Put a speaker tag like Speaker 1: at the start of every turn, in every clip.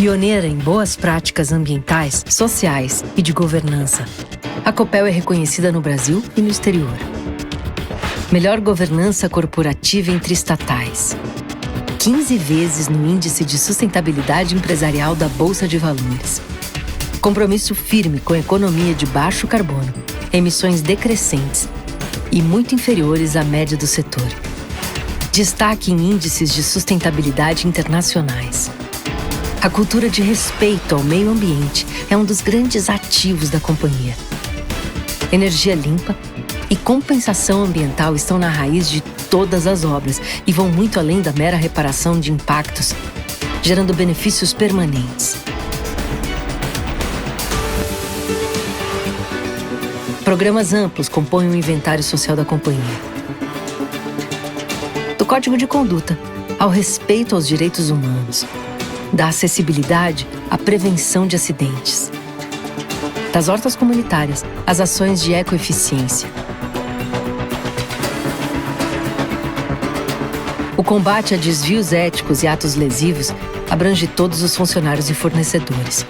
Speaker 1: Pioneira em boas práticas ambientais, sociais e de governança, a Copel é reconhecida no Brasil e no exterior. Melhor governança corporativa entre estatais. 15 vezes no Índice de Sustentabilidade Empresarial da Bolsa de Valores. Compromisso firme com a economia de baixo carbono, emissões decrescentes e muito inferiores à média do setor. Destaque em índices de sustentabilidade internacionais. A cultura de respeito ao meio ambiente é um dos grandes ativos da companhia. Energia limpa e compensação ambiental estão na raiz de todas as obras e vão muito além da mera reparação de impactos, gerando benefícios permanentes. Programas amplos compõem o inventário social da companhia. Do Código de Conduta ao respeito aos direitos humanos, da acessibilidade à prevenção de acidentes, das hortas comunitárias às ações de ecoeficiência. O combate a desvios éticos e atos lesivos abrange todos os funcionários e fornecedores.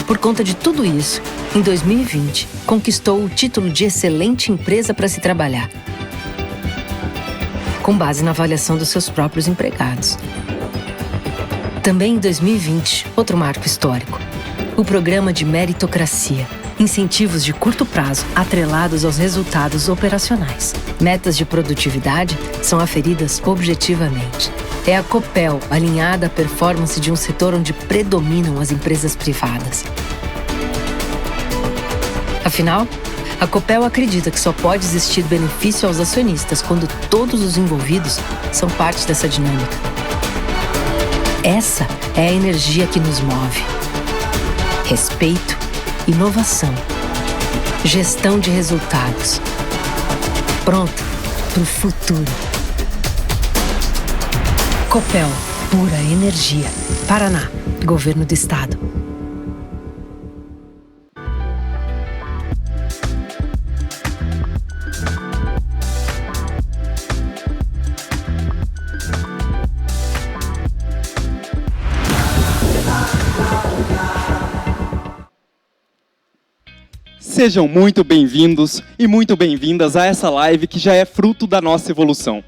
Speaker 1: Por conta de tudo isso, em 2020, conquistou o título de Excelente Empresa para se trabalhar, com base na avaliação dos seus próprios empregados. Também em 2020, outro marco histórico, o Programa de Meritocracia, incentivos de curto prazo atrelados aos resultados operacionais. Metas de produtividade são aferidas objetivamente. É a Copel alinhada à performance de um setor onde predominam as empresas privadas. Afinal, a Copel acredita que só pode existir benefício aos acionistas quando todos os envolvidos são parte dessa dinâmica. Essa é a energia que nos move. Respeito, inovação, gestão de resultados. Pronto para o futuro. Copel, pura energia. Paraná, Governo do Estado.
Speaker 2: Sejam muito bem-vindos e muito bem-vindas a essa live que já é fruto da nossa evolução.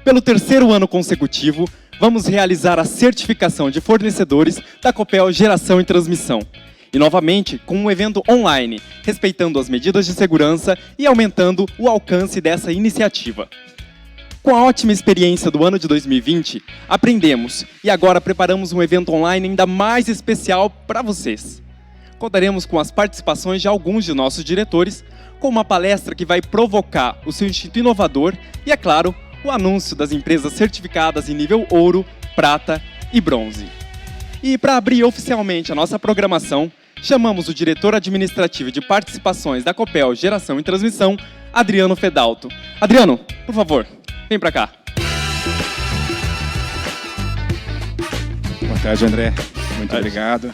Speaker 2: Pelo terceiro ano consecutivo, vamos realizar a certificação de fornecedores da Copel Geração e Transmissão. E novamente, com um evento online, respeitando as medidas de segurança e aumentando o alcance dessa iniciativa. Com a ótima experiência do ano de 2020, aprendemos e agora preparamos um evento online ainda mais especial para vocês. Contaremos com as participações de alguns de nossos diretores, com uma palestra que vai provocar o seu instinto inovador e, é claro, o anúncio das empresas certificadas em nível ouro, prata e bronze. E para abrir oficialmente a nossa programação, chamamos o diretor administrativo de participações da Copel Geração e Transmissão, Adriano Fedalto. Adriano, por favor, vem para cá.
Speaker 3: Boa tarde, André. Muito obrigado.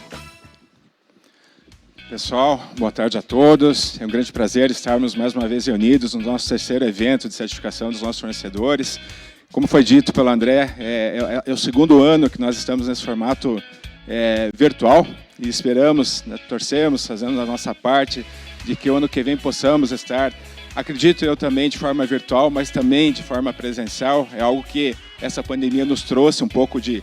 Speaker 3: Pessoal, boa tarde a todos. É um grande prazer estarmos mais uma vez reunidos no nosso terceiro evento de certificação dos nossos fornecedores. Como foi dito pelo André, é o segundo ano que nós estamos nesse formato virtual e esperamos, torcemos, fazendo a nossa parte, de que o ano que vem possamos estar, acredito eu também, de forma virtual, mas também de forma presencial. É algo que essa pandemia nos trouxe um pouco de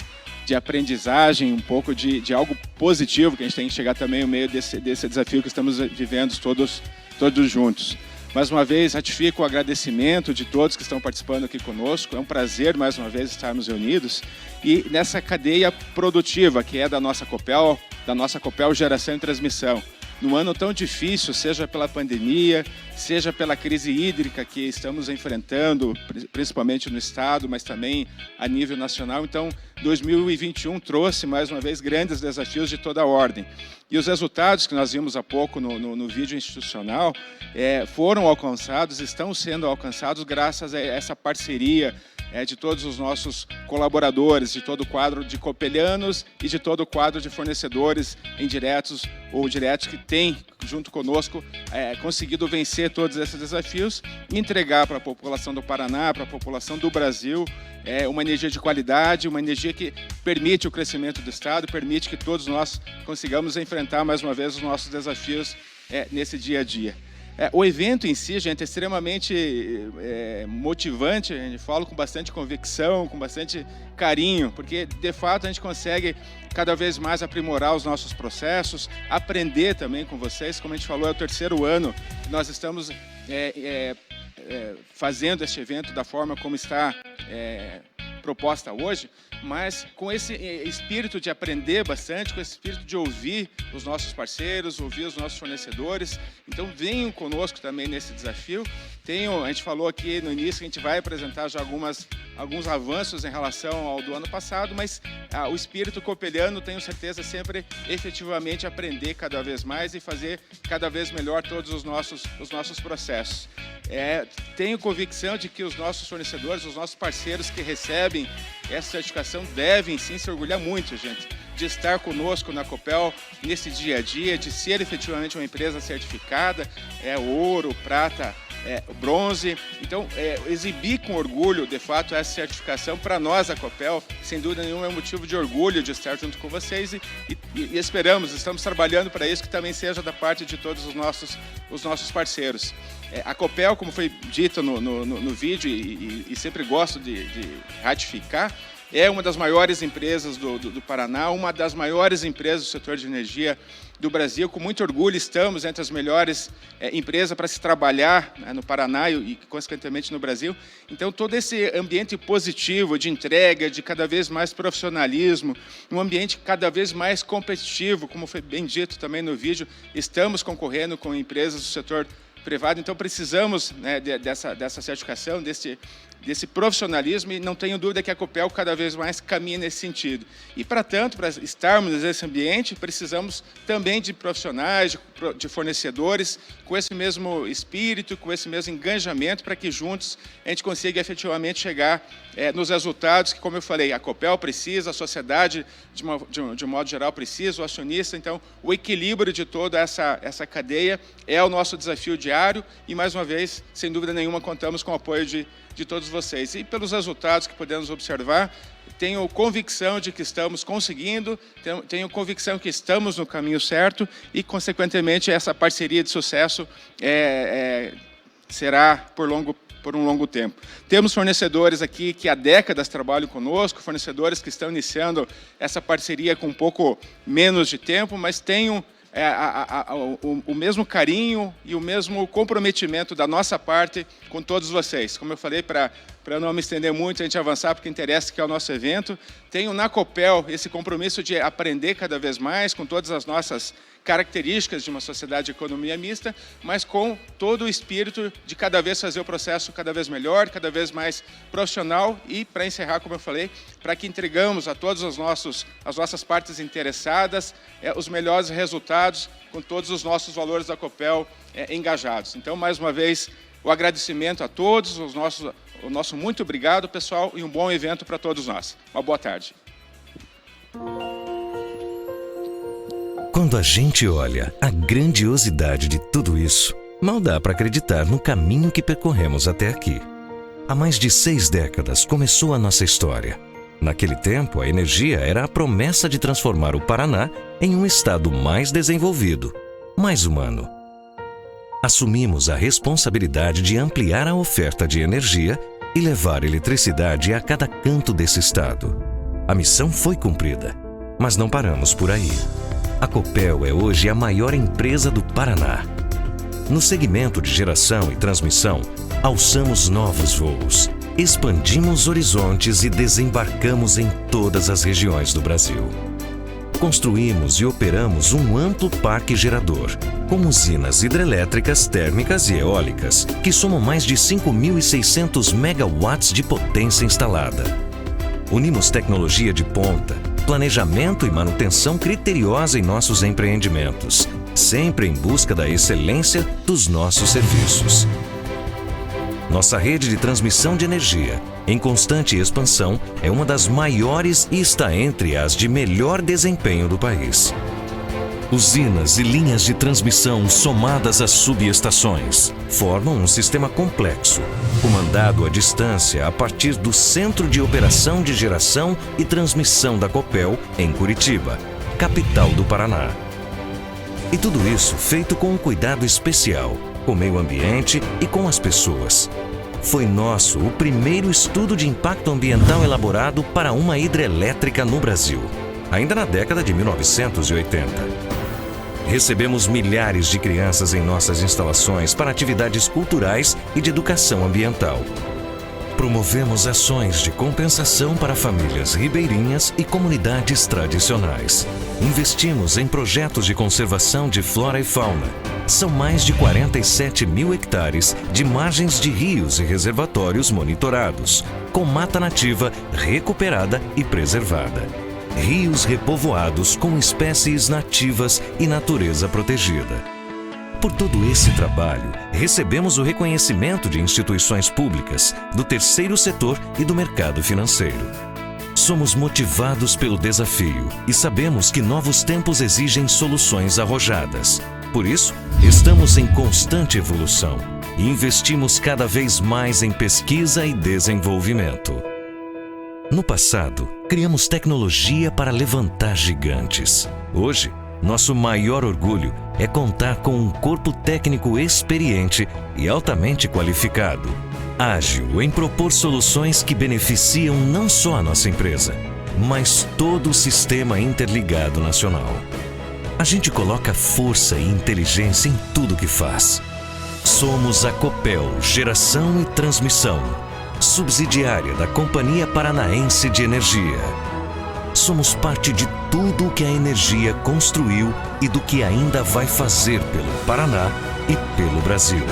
Speaker 3: aprendizagem, um pouco de algo positivo, que a gente tem que chegar também no meio desse desafio que estamos vivendo todos juntos. Mais uma vez, ratifico o agradecimento de todos que estão participando aqui conosco. É um prazer, mais uma vez, estarmos reunidos. E nessa cadeia produtiva, que é da nossa Copel Geração e Transmissão. Num ano tão difícil, seja pela pandemia, seja pela crise hídrica que estamos enfrentando, principalmente no Estado, mas também a nível nacional. Então, 2021 trouxe, mais uma vez, grandes desafios de toda a ordem. E os resultados que nós vimos há pouco no vídeo institucional foram alcançados, estão sendo alcançados graças a essa parceria de todos os nossos colaboradores, de todo o quadro de copelianos e de todo o quadro de fornecedores indiretos ou diretos que tem, junto conosco, conseguido vencer todos esses desafios e entregar para a população do Paraná, para a população do Brasil, uma energia de qualidade, uma energia que permite o crescimento do Estado, permite que todos nós consigamos enfrentar mais uma vez os nossos desafios nesse dia a dia. O evento em si, gente, é extremamente motivante, a gente fala com bastante convicção, com bastante carinho, porque de fato a gente consegue cada vez mais aprimorar os nossos processos, aprender também com vocês. Como a gente falou, é o 3º ano que nós estamos fazendo este evento da forma como está proposta hoje, mas com esse espírito de aprender bastante, com esse espírito de ouvir os nossos parceiros, ouvir os nossos fornecedores. Então venham conosco também nesse desafio. A gente falou aqui no início que a gente vai apresentar já alguns avanços em relação ao do ano passado, mas o espírito copeliano, tenho certeza, sempre efetivamente aprender cada vez mais e fazer cada vez melhor todos os nossos processos. Tenho convicção de que os nossos fornecedores, os nossos parceiros que recebem essa certificação devem sim se orgulhar muito, gente, de estar conosco na Copel nesse dia a dia, de ser efetivamente uma empresa certificada, ouro, prata, bronze. Então, exibir com orgulho, de fato, essa certificação para nós, a Copel, sem dúvida nenhuma, é um motivo de orgulho de estar junto com vocês e estamos trabalhando para isso, que também seja da parte de todos os nossos parceiros. A Copel, como foi dito no vídeo e sempre gosto de ratificar, é uma das maiores empresas do Paraná, uma das maiores empresas do setor de energia do Brasil. Com muito orgulho, estamos entre as melhores empresas para se trabalhar no Paraná e, consequentemente, no Brasil. Então, todo esse ambiente positivo de entrega, de cada vez mais profissionalismo, um ambiente cada vez mais competitivo, como foi bem dito também no vídeo, estamos concorrendo com empresas do setor privado, então precisamos dessa certificação, desse profissionalismo, e não tenho dúvida que a Copel cada vez mais caminha nesse sentido. E, para tanto, para estarmos nesse ambiente, precisamos também de profissionais, de fornecedores, com esse mesmo espírito, com esse mesmo engajamento, para que juntos a gente consiga efetivamente chegar nos resultados que, como eu falei, a Copel precisa, a sociedade, de um modo geral, precisa, o acionista. Então, o equilíbrio de toda essa cadeia é o nosso desafio diário e, mais uma vez, sem dúvida nenhuma, contamos com o apoio de todos vocês. E pelos resultados que podemos observar, tenho convicção de que estamos conseguindo, tenho convicção que estamos no caminho certo e, consequentemente, essa parceria de sucesso será por um longo tempo. Temos fornecedores aqui que há décadas trabalham conosco, fornecedores que estão iniciando essa parceria com um pouco menos de tempo, mas tenham o mesmo carinho e o mesmo comprometimento da nossa parte com todos vocês. Como eu falei, para não me estender muito, a gente avançar, porque interessa que é o nosso evento, tenho na Copel esse compromisso de aprender cada vez mais com todas as nossas características de uma sociedade de economia mista, mas com todo o espírito de cada vez fazer o processo cada vez melhor, cada vez mais profissional e, para encerrar, como eu falei, para que entregamos a todas as nossas partes interessadas os melhores resultados com todos os nossos valores da Copel engajados. Então, mais uma vez, o agradecimento a todos, o nosso muito obrigado, pessoal, e um bom evento para todos nós. Uma boa tarde.
Speaker 4: Quando a gente olha a grandiosidade de tudo isso, mal dá para acreditar no caminho que percorremos até aqui. Há mais de 6 décadas começou a nossa história. Naquele tempo, a energia era a promessa de transformar o Paraná em um estado mais desenvolvido, mais humano. Assumimos a responsabilidade de ampliar a oferta de energia e levar eletricidade a cada canto desse estado. A missão foi cumprida, mas não paramos por aí. A Copel é hoje a maior empresa do Paraná. No segmento de geração e transmissão, alçamos novos voos, expandimos horizontes e desembarcamos em todas as regiões do Brasil. Construímos e operamos um amplo parque gerador, com usinas hidrelétricas, térmicas e eólicas, que somam mais de 5.600 megawatts de potência instalada. Unimos tecnologia de ponta, planejamento e manutenção criteriosa em nossos empreendimentos, sempre em busca da excelência dos nossos serviços. Nossa rede de transmissão de energia, em constante expansão, é uma das maiores e está entre as de melhor desempenho do país. Usinas e linhas de transmissão somadas às subestações formam um sistema complexo, comandado à distância a partir do Centro de Operação de Geração e Transmissão da Copel, em Curitiba, capital do Paraná. E tudo isso feito com um cuidado especial, com o meio ambiente e com as pessoas. Foi nosso o primeiro estudo de impacto ambiental elaborado para uma hidrelétrica no Brasil, ainda na década de 1980. Recebemos milhares de crianças em nossas instalações para atividades culturais e de educação ambiental. Promovemos ações de compensação para famílias ribeirinhas e comunidades tradicionais. Investimos em projetos de conservação de flora e fauna. São mais de 47 mil hectares de margens de rios e reservatórios monitorados, com mata nativa recuperada e preservada. Rios repovoados com espécies nativas e natureza protegida. Por todo esse trabalho, recebemos o reconhecimento de instituições públicas, do terceiro setor e do mercado financeiro. Somos motivados pelo desafio e sabemos que novos tempos exigem soluções arrojadas. Por isso, estamos em constante evolução e investimos cada vez mais em pesquisa e desenvolvimento. No passado, criamos tecnologia para levantar gigantes. Hoje, nosso maior orgulho é contar com um corpo técnico experiente e altamente qualificado, ágil em propor soluções que beneficiam não só a nossa empresa, mas todo o sistema interligado nacional. A gente coloca força e inteligência em tudo que faz. Somos a Copel Geração e Transmissão, subsidiária da Companhia Paranaense de Energia. Somos parte de tudo o que a energia construiu e do que ainda vai fazer pelo Paraná e pelo Brasil.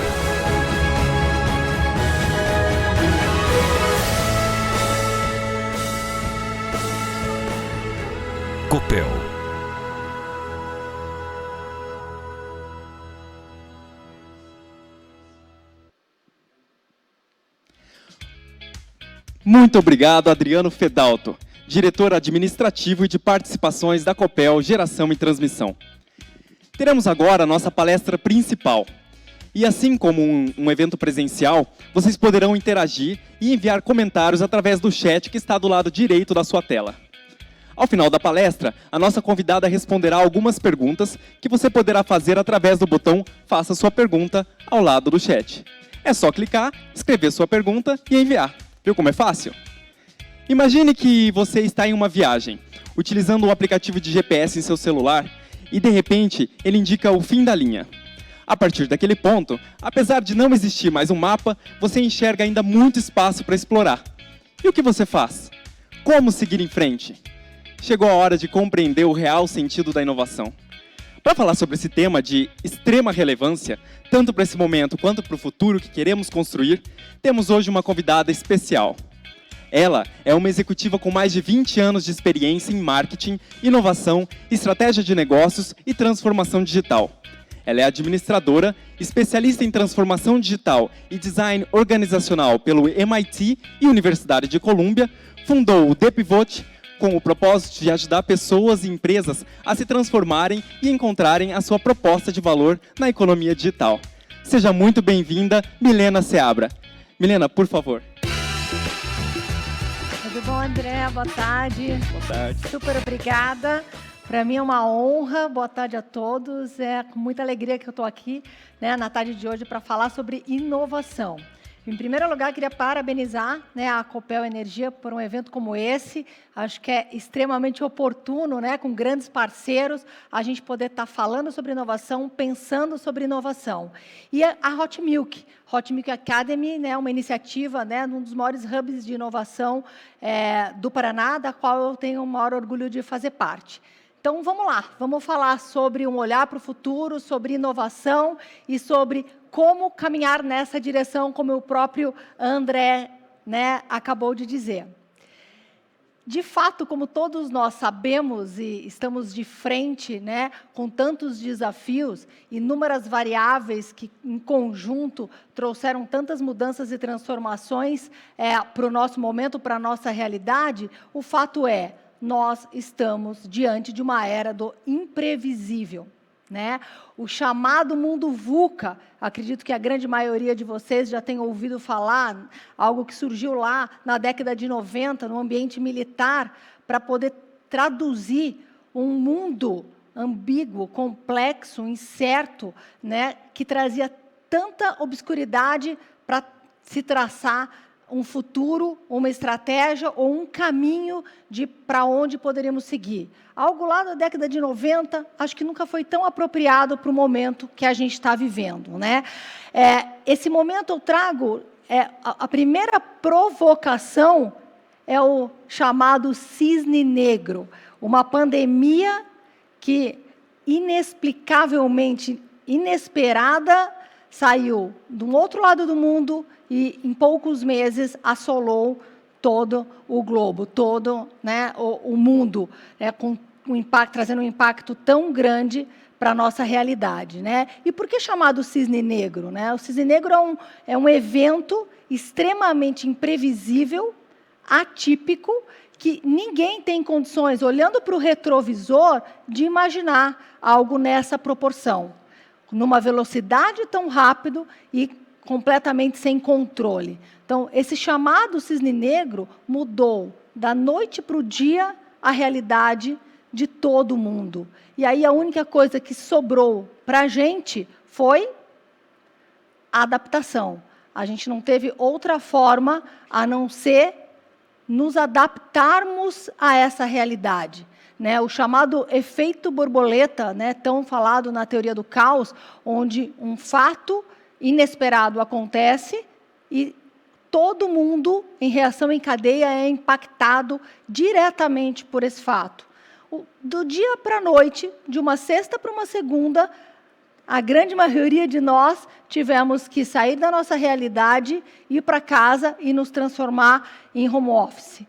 Speaker 4: Copel.
Speaker 2: Muito obrigado, Adriano Fedalto, diretor administrativo e de participações da Copel Geração e Transmissão. Teremos agora a nossa palestra principal. E assim como um evento presencial, vocês poderão interagir e enviar comentários através do chat que está do lado direito da sua tela. Ao final da palestra, a nossa convidada responderá algumas perguntas que você poderá fazer através do botão Faça Sua Pergunta ao lado do chat. É só clicar, escrever sua pergunta e enviar. Viu como é fácil? Imagine que você está em uma viagem, utilizando o aplicativo de GPS em seu celular e, de repente, ele indica o fim da linha. A partir daquele ponto, apesar de não existir mais um mapa, você enxerga ainda muito espaço para explorar. E o que você faz? Como seguir em frente? Chegou a hora de compreender o real sentido da inovação. Para falar sobre esse tema de extrema relevância, tanto para esse momento quanto para o futuro que queremos construir, temos hoje uma convidada especial. Ela é uma executiva com mais de 20 anos de experiência em marketing, inovação, estratégia de negócios e transformação digital. Ela é administradora, especialista em transformação digital e design organizacional pelo MIT e Universidade de Colômbia, fundou o The Pivot, com o propósito de ajudar pessoas e empresas a se transformarem e encontrarem a sua proposta de valor na economia digital. Seja muito bem-vinda, Milena Seabra. Milena, por favor.
Speaker 5: Tudo bom, André? Boa tarde.
Speaker 2: Boa tarde.
Speaker 5: Super obrigada. Para mim é uma honra. Boa tarde a todos. É com muita alegria que eu estou aqui, na tarde de hoje para falar sobre inovação. Em primeiro lugar, queria parabenizar a Copel Energia por um evento como esse. Acho que é extremamente oportuno, com grandes parceiros, a gente poder estar falando sobre inovação, pensando sobre inovação. E a Hot Milk Academy, uma iniciativa, um dos maiores hubs de inovação do Paraná, da qual eu tenho o maior orgulho de fazer parte. Então, vamos lá, vamos falar sobre um olhar para o futuro, sobre inovação e sobre como caminhar nessa direção, como o próprio André acabou de dizer. de fato, como todos nós sabemos e estamos de frente, né, com tantos desafios, inúmeras variáveis que, em conjunto, trouxeram tantas mudanças e transformações para o nosso momento, para a nossa realidade, o fato é, nós estamos diante de uma era do imprevisível. Né? O chamado mundo VUCA, acredito que a grande maioria de vocês já tem ouvido falar, algo que surgiu lá na década de 90, no ambiente militar, para poder traduzir um mundo ambíguo, complexo, incerto, né? Que trazia tanta obscuridade para se traçar um futuro, uma estratégia ou um caminho para onde poderíamos seguir. Algo lá da década de 90, acho que nunca foi tão apropriado para o momento que a gente está vivendo. Né? Esse momento eu trago, a primeira provocação é o chamado cisne negro, uma pandemia que, inexplicavelmente inesperada, saiu de um outro lado do mundo e, em poucos meses, assolou todo o globo, todo, né, o mundo, né, com um impacto, trazendo um impacto tão grande para a nossa realidade. Né? E por que chamado cisne negro? Né? O cisne negro é um evento extremamente imprevisível, atípico, que ninguém tem condições, olhando para o retrovisor, de imaginar algo nessa proporção, numa velocidade tão rápido e completamente sem controle. Então, esse chamado cisne negro mudou da noite para o dia a realidade de todo mundo. E aí a única coisa que sobrou para a gente foi a adaptação. A gente não teve outra forma a não ser nos adaptarmos a essa realidade. Né, o chamado efeito borboleta, né, tão falado na teoria do caos, onde um fato inesperado acontece e todo mundo, em reação em cadeia, é impactado diretamente por esse fato. Do dia para a noite, de uma sexta para uma segunda, a grande maioria de nós tivemos que sair da nossa realidade, ir para casa e nos transformar em home office.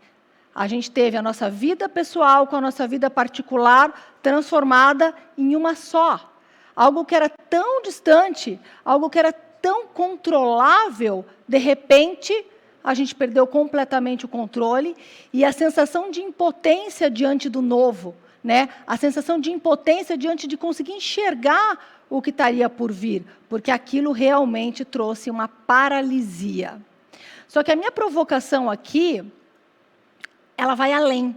Speaker 5: A gente teve a nossa vida pessoal com a nossa vida particular transformada em uma só. Algo que era tão distante, algo que era tão controlável, de repente, a gente perdeu completamente o controle e a sensação de impotência diante do novo, né? A sensação de impotência diante de conseguir enxergar o que estaria por vir, porque aquilo realmente trouxe uma paralisia. Só que a minha provocação aqui, ela vai além.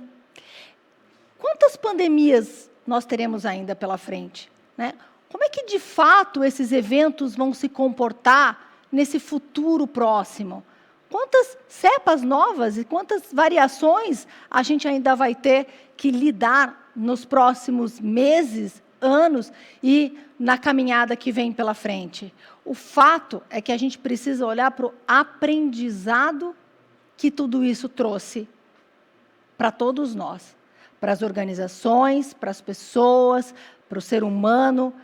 Speaker 5: Quantas pandemias nós teremos ainda pela frente? Né? Como é que, de fato, esses eventos vão se comportar nesse futuro próximo? Quantas cepas novas e quantas variações a gente ainda vai ter que lidar nos próximos meses, anos e na caminhada que vem pela frente? O fato é que a gente precisa olhar para o aprendizado que tudo isso trouxe para todos nós, para as organizações, para as pessoas, para o ser humano.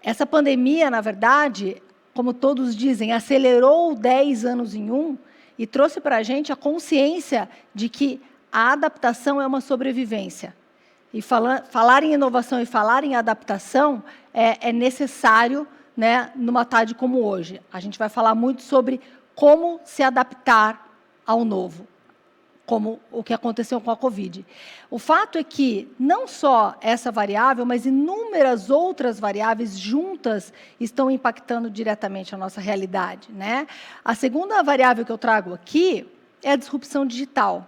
Speaker 5: Essa pandemia, na verdade, como todos dizem, acelerou 10 anos em um e trouxe para a gente a consciência de que a adaptação é uma sobrevivência. E falar em inovação e falar em adaptação é necessário, né, numa tarde como hoje. A gente vai falar muito sobre como se adaptar ao novo, como o que aconteceu com a Covid. O fato é que não só essa variável, mas inúmeras outras variáveis juntas estão impactando diretamente a nossa realidade. Né? A segunda variável que eu trago aqui é a disrupção digital.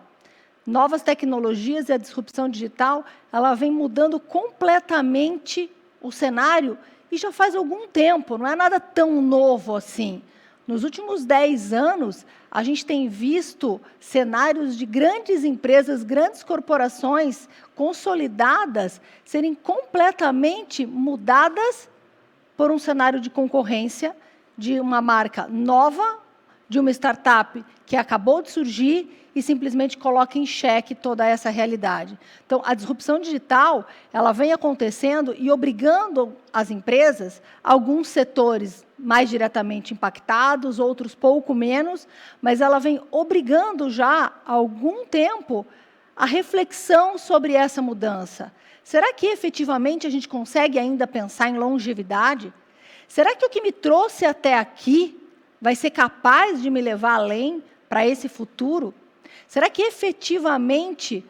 Speaker 5: Novas tecnologias e a disrupção digital, ela vem mudando completamente o cenário e já faz algum tempo, não é nada tão novo assim. Nos últimos 10 anos, a gente tem visto cenários de grandes empresas, grandes corporações consolidadas serem completamente mudadas por um cenário de concorrência de uma marca nova, de uma startup que acabou de surgir e simplesmente coloca em xeque toda essa realidade. Então, a disrupção digital, ela vem acontecendo e obrigando as empresas, alguns setores mais diretamente impactados, outros pouco menos, mas ela vem obrigando já há algum tempo a reflexão sobre essa mudança. Será que efetivamente a gente consegue ainda pensar em longevidade? Será que o que me trouxe até aqui vai ser capaz de me levar além para esse futuro? Será que efetivamente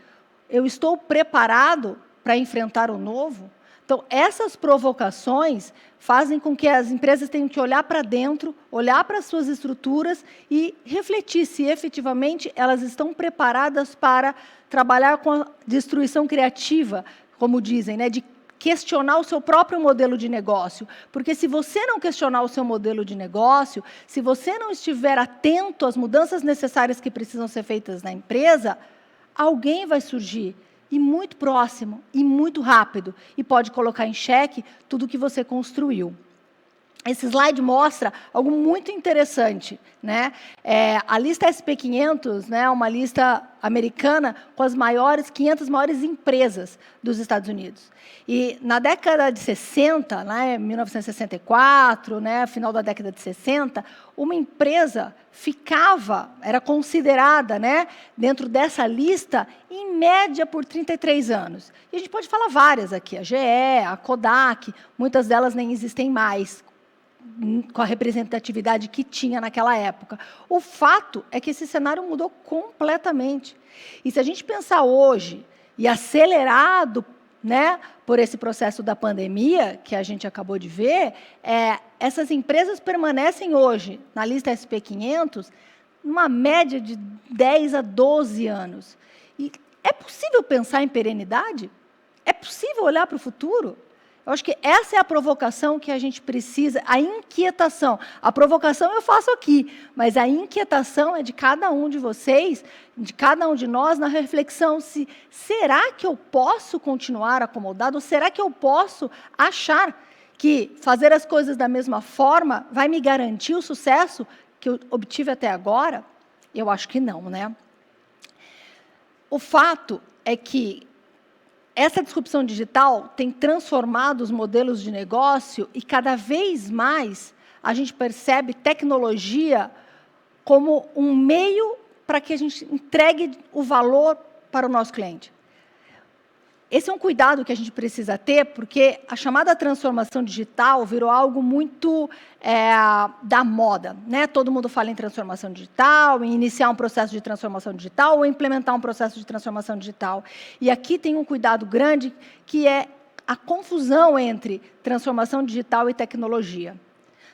Speaker 5: eu estou preparado para enfrentar o novo? Então, essas provocações fazem com que as empresas tenham que olhar para dentro, olhar para as suas estruturas e refletir se efetivamente elas estão preparadas para trabalhar com a destruição criativa, como dizem, né, de questionar o seu próprio modelo de negócio. Porque se você não questionar o seu modelo de negócio, se você não estiver atento às mudanças necessárias que precisam ser feitas na empresa, alguém vai surgir, e muito próximo, e muito rápido, e pode colocar em xeque tudo que você construiu. Esse slide mostra algo muito interessante, né? A lista SP500, né, é uma lista americana com as 500 maiores empresas dos Estados Unidos. E na década de 60, né, 1964, né, final da década de 60, uma empresa era considerada, né, dentro dessa lista, em média, por 33 anos. E a gente pode falar várias aqui, a GE, a Kodak, muitas delas nem existem mais, com a representatividade que tinha naquela época. O fato é que esse cenário mudou completamente. E se a gente pensar hoje, e acelerado, né, por esse processo da pandemia, que a gente acabou de ver, essas empresas permanecem hoje, na lista SP500, numa média de 10 a 12 anos. E é possível pensar em perenidade? É possível olhar para o futuro? Eu acho que essa é a provocação que a gente precisa, a inquietação. A provocação eu faço aqui, mas a inquietação é de cada um de vocês, de cada um de nós, na reflexão se será que eu posso continuar acomodado? Ou será que eu posso achar que fazer as coisas da mesma forma vai me garantir o sucesso que eu obtive até agora? Eu acho que não, né? O fato é que essa disrupção digital tem transformado os modelos de negócio e, cada vez mais, a gente percebe tecnologia como um meio para que a gente entregue o valor para o nosso cliente. Esse é um cuidado que a gente precisa ter, porque a chamada transformação digital virou algo muito da moda, né? Todo mundo fala em transformação digital, em iniciar um processo de transformação digital ou implementar um processo de transformação digital. E aqui tem um cuidado grande, que é a confusão entre transformação digital e tecnologia.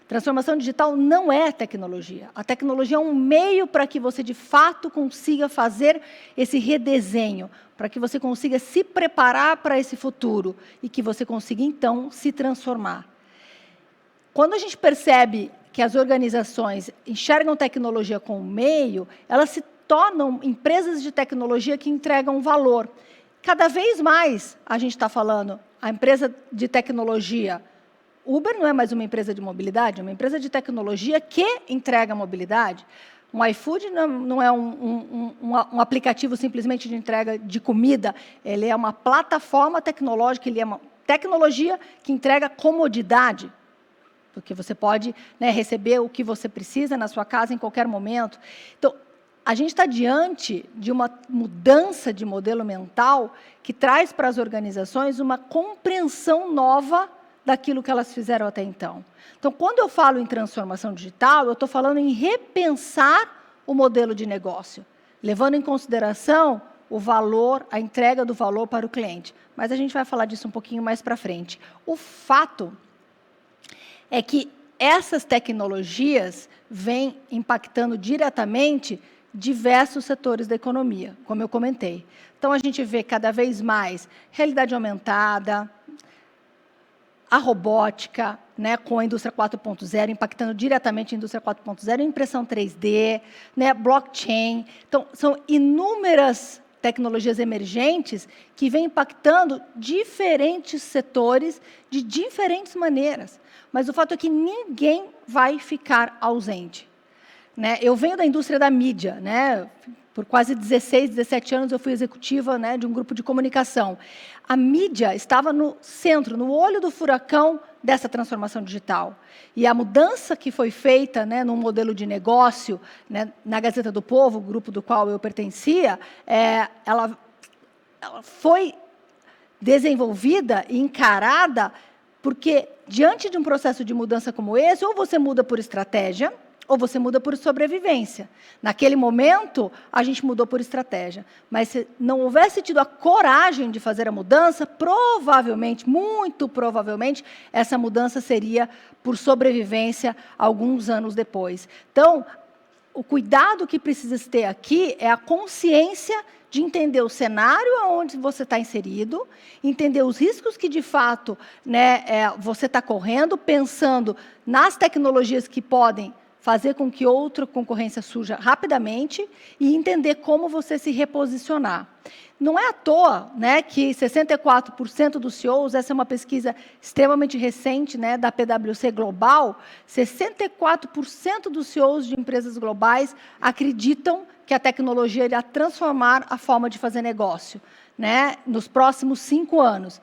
Speaker 5: Transformação digital não é tecnologia. A tecnologia é um meio para que você, de fato, consiga fazer esse redesenho, para que você consiga se preparar para esse futuro e que você consiga, então, se transformar. Quando a gente percebe que as organizações enxergam tecnologia como meio, elas se tornam empresas de tecnologia que entregam valor. Cada vez mais, a gente está falando, a empresa de tecnologia, Uber não é mais uma empresa de mobilidade, é uma empresa de tecnologia que entrega mobilidade. Um iFood não é um aplicativo simplesmente de entrega de comida, ele é uma plataforma tecnológica, ele é uma tecnologia que entrega comodidade, porque você pode, né, receber o que você precisa na sua casa em qualquer momento. Então, a gente está diante de uma mudança de modelo mental que traz para as organizações uma compreensão nova daquilo que elas fizeram até então. Então, quando eu falo em transformação digital, eu estou falando em repensar o modelo de negócio, levando em consideração o valor, a entrega do valor para o cliente. Mas a gente vai falar disso um pouquinho mais para frente. O fato é que essas tecnologias vêm impactando diretamente diversos setores da economia, como eu comentei. Então, a gente vê cada vez mais realidade aumentada, a robótica, né, com a indústria 4.0, impactando diretamente a indústria 4.0, impressão 3D, né, blockchain. Então, são inúmeras tecnologias emergentes que vêm impactando diferentes setores de diferentes maneiras. Mas o fato é que ninguém vai ficar ausente, né? Eu venho da indústria da mídia, né? Por quase 16, 17 anos eu fui executiva, né, de um grupo de comunicação. A mídia estava no centro, no olho do furacão dessa transformação digital. E a mudança que foi feita, né, no modelo de negócio, né, na Gazeta do Povo, o grupo do qual eu pertencia, ela ela foi desenvolvida e encarada porque, diante de um processo de mudança como esse, ou você muda por estratégia, ou você muda por sobrevivência. Naquele momento, a gente mudou por estratégia. Mas se não houvesse tido a coragem de fazer a mudança, provavelmente, muito provavelmente, essa mudança seria por sobrevivência alguns anos depois. Então, o cuidado que precisa se ter aqui é a consciência de entender o cenário onde você está inserido, entender os riscos que, de fato, você está correndo, pensando nas tecnologias que podem fazer com que outra concorrência surja rapidamente e entender como você se reposicionar. Não é à toa, que 64% dos CEOs, essa é uma pesquisa extremamente recente, da PwC Global, 64% dos CEOs de empresas globais acreditam que a tecnologia irá transformar a forma de fazer negócio, nos próximos 5 anos.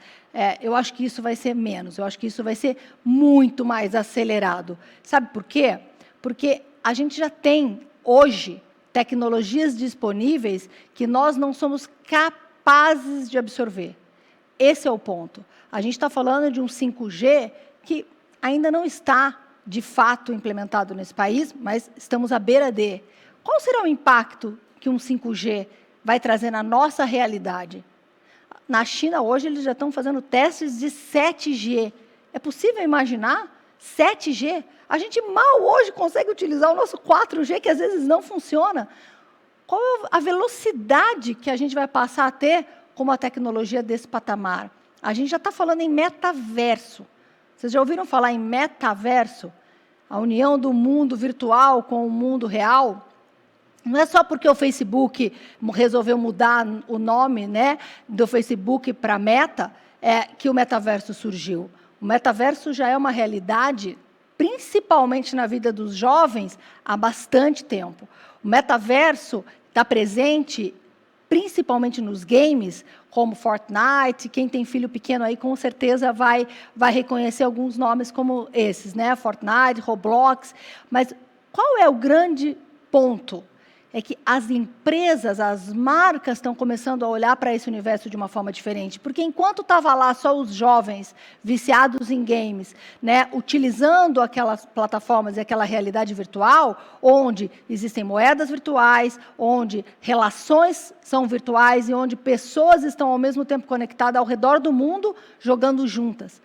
Speaker 5: Eu acho que isso vai ser menos, eu acho que isso vai ser muito mais acelerado. Sabe por quê? Porque a gente já tem, hoje, tecnologias disponíveis que nós não somos capazes de absorver. Esse é o ponto. A gente está falando de um 5G que ainda não está, de fato, implementado nesse país, mas estamos à beira de. Qual será o impacto que um 5G vai trazer na nossa realidade? Na China, hoje, eles já estão fazendo testes de 7G. É possível imaginar 7G? A gente mal hoje consegue utilizar o nosso 4G, que às vezes não funciona. Qual é a velocidade que a gente vai passar a ter com uma tecnologia desse patamar? A gente já está falando em metaverso. Vocês já ouviram falar em metaverso? A união do mundo virtual com o mundo real? Não é só porque o Facebook resolveu mudar o nome, do Facebook para Meta, que o metaverso surgiu. O metaverso já é uma realidade, principalmente na vida dos jovens, há bastante tempo. O metaverso está presente principalmente nos games, como Fortnite. Quem tem filho pequeno aí, com certeza, vai reconhecer alguns nomes como esses, Fortnite, Roblox. Mas qual é o grande ponto? É que as empresas, as marcas estão começando a olhar para esse universo de uma forma diferente. Porque enquanto estava lá só os jovens viciados em games, utilizando aquelas plataformas e aquela realidade virtual, onde existem moedas virtuais, onde relações são virtuais e onde pessoas estão ao mesmo tempo conectadas ao redor do mundo, jogando juntas.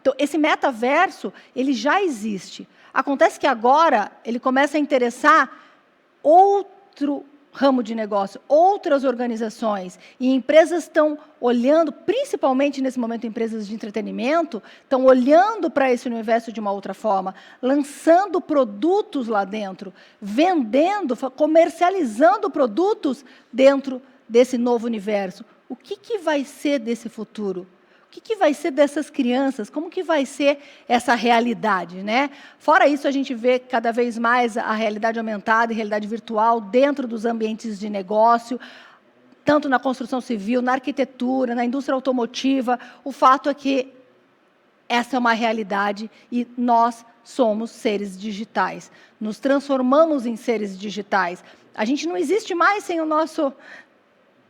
Speaker 5: Então, esse metaverso, ele já existe. Acontece que agora ele começa a interessar outro ramo de negócio, outras organizações, e empresas estão olhando, principalmente nesse momento empresas de entretenimento, estão olhando para esse universo de uma outra forma, lançando produtos lá dentro, vendendo, comercializando produtos dentro desse novo universo. O que vai ser desse futuro? O que vai ser dessas crianças? Como que vai ser essa realidade? Fora isso, a gente vê cada vez mais a realidade aumentada e realidade virtual dentro dos ambientes de negócio, tanto na construção civil, na arquitetura, na indústria automotiva. O fato é que essa é uma realidade e nós somos seres digitais. Nos transformamos em seres digitais. A gente não existe mais sem o nosso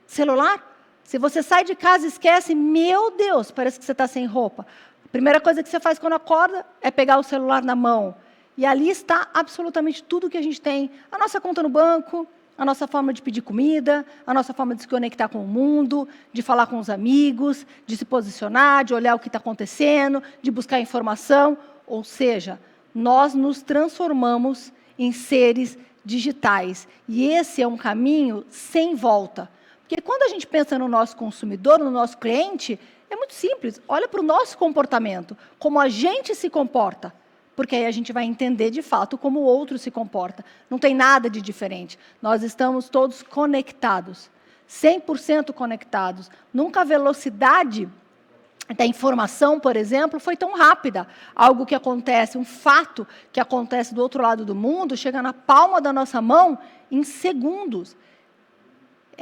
Speaker 5: celular. Se você sai de casa e esquece, meu Deus, parece que você está sem roupa. A primeira coisa que você faz quando acorda é pegar o celular na mão. E ali está absolutamente tudo que a gente tem. A nossa conta no banco, a nossa forma de pedir comida, a nossa forma de se conectar com o mundo, de falar com os amigos, de se posicionar, de olhar o que está acontecendo, de buscar informação. Ou seja, nós nos transformamos em seres digitais. E esse é um caminho sem volta. Porque quando a gente pensa no nosso consumidor, no nosso cliente, é muito simples. Olha para o nosso comportamento, como a gente se comporta. Porque aí a gente vai entender, de fato, como o outro se comporta. Não tem nada de diferente. Nós estamos todos conectados, 100% conectados. Nunca a velocidade da informação, por exemplo, foi tão rápida. Algo que acontece, um fato que acontece do outro lado do mundo, chega na palma da nossa mão em segundos.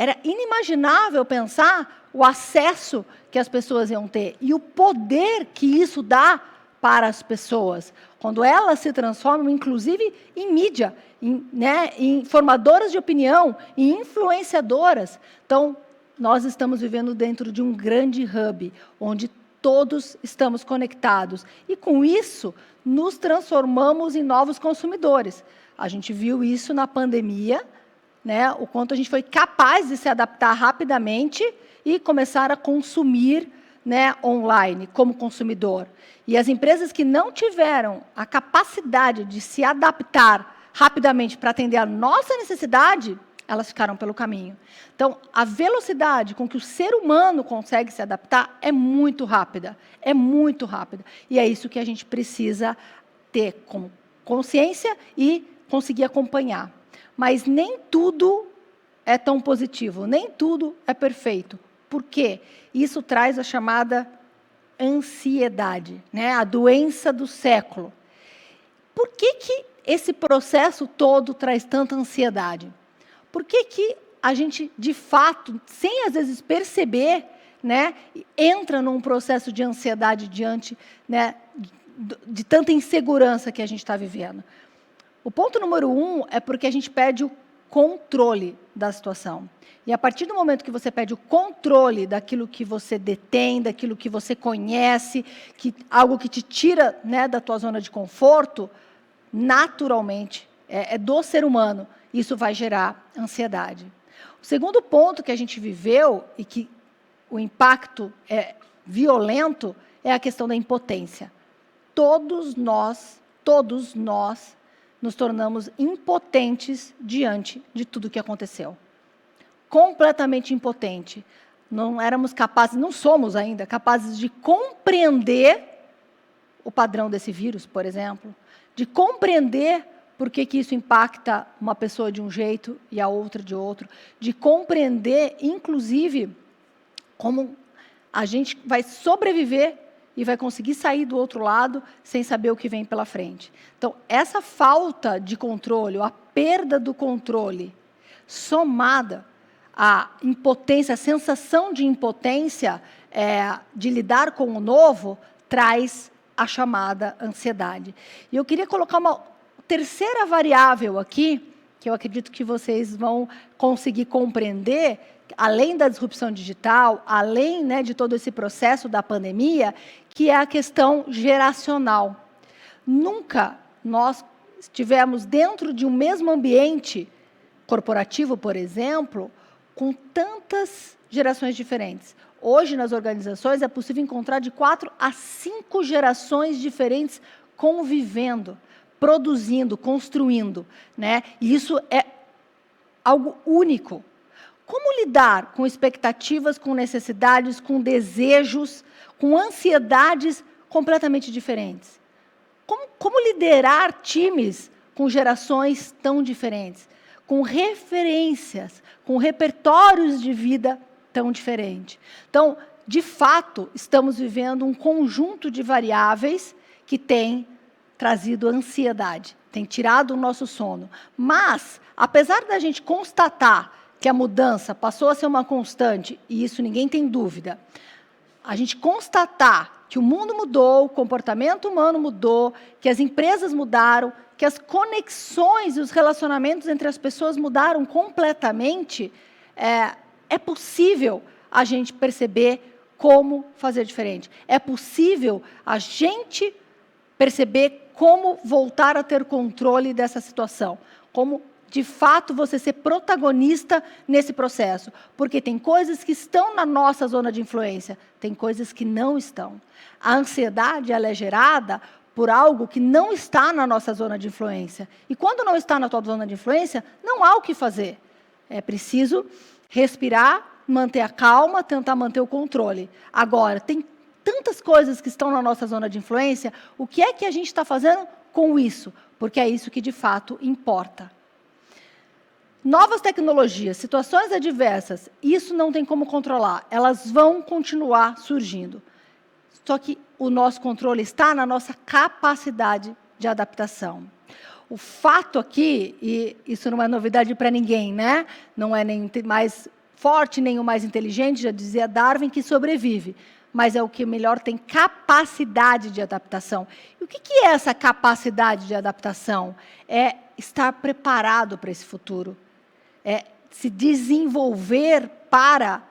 Speaker 5: Era inimaginável pensar o acesso que as pessoas iam ter e o poder que isso dá para as pessoas. Quando elas se transformam, inclusive, em mídia, em formadoras de opinião, em influenciadoras. Então, nós estamos vivendo dentro de um grande hub, onde todos estamos conectados. E, com isso, nos transformamos em novos consumidores. A gente viu isso na pandemia, né, o quanto a gente foi capaz de se adaptar rapidamente e começar a consumir, né, online, como consumidor. E as empresas que não tiveram a capacidade de se adaptar rapidamente para atender a nossa necessidade, elas ficaram pelo caminho. Então, a velocidade com que o ser humano consegue se adaptar é muito rápida. É muito rápida. E é isso que a gente precisa ter como consciência e conseguir acompanhar. Mas nem tudo é tão positivo, nem tudo é perfeito. Por quê? Isso traz a chamada ansiedade, né? A doença do século. Por que esse processo todo traz tanta ansiedade? Por que a gente, de fato, sem às vezes perceber, né, entra num processo de ansiedade diante, né, de tanta insegurança que a gente está vivendo? O ponto número 1 é porque a gente perde o controle da situação. E a partir do momento que você perde o controle daquilo que você detém, daquilo que você conhece, algo que te tira, né, da tua zona de conforto, naturalmente, é do ser humano, isso vai gerar ansiedade. O segundo ponto que a gente viveu, e que o impacto é violento, é a questão da impotência. Todos nós nos tornamos impotentes diante de tudo que aconteceu. Completamente impotente. Não éramos capazes, não somos ainda capazes de compreender o padrão desse vírus, por exemplo, de compreender por que isso impacta uma pessoa de um jeito e a outra de outro, de compreender, inclusive, como a gente vai sobreviver e vai conseguir sair do outro lado sem saber o que vem pela frente. Então, essa falta de controle, ou a perda do controle, somada à impotência, a sensação de impotência de lidar com o novo, traz a chamada ansiedade. E eu queria colocar uma terceira variável aqui, que eu acredito que vocês vão conseguir compreender, além da disrupção digital, além, né, de todo esse processo da pandemia, que é a questão geracional. Nunca nós estivemos dentro de um mesmo ambiente corporativo, por exemplo, com tantas gerações diferentes. Hoje, nas organizações, é possível encontrar de 4 a 5 gerações diferentes convivendo, produzindo, construindo, né? E isso é algo único. Como lidar com expectativas, com necessidades, com desejos, com ansiedades completamente diferentes? Como liderar times com gerações tão diferentes, com referências, com repertórios de vida tão diferentes? Então, de fato, estamos vivendo um conjunto de variáveis que tem trazido ansiedade, tem tirado o nosso sono. Mas, apesar da gente constatar que a mudança passou a ser uma constante, e isso ninguém tem dúvida, a gente constatar que o mundo mudou, o comportamento humano mudou, que as empresas mudaram, que as conexões e os relacionamentos entre as pessoas mudaram completamente, é possível a gente perceber como fazer diferente. É possível a gente perceber como voltar a ter controle dessa situação, como, de fato, você ser protagonista nesse processo. Porque tem coisas que estão na nossa zona de influência, tem coisas que não estão. A ansiedade, ela é gerada por algo que não está na nossa zona de influência. E quando não está na tua zona de influência, não há o que fazer. É preciso respirar, manter a calma, tentar manter o controle. Agora, tem tantas coisas que estão na nossa zona de influência, o que é que a gente está fazendo com isso? Porque é isso que, de fato, importa. Novas tecnologias, situações adversas, isso não tem como controlar, elas vão continuar surgindo. Só que o nosso controle está na nossa capacidade de adaptação. O fato aqui, e isso não é novidade para ninguém, né? Não é nem mais forte, nem o mais inteligente, já dizia Darwin, que sobrevive. Mas é o que melhor tem capacidade de adaptação. E o que é essa capacidade de adaptação? É estar preparado para esse futuro. É se desenvolver para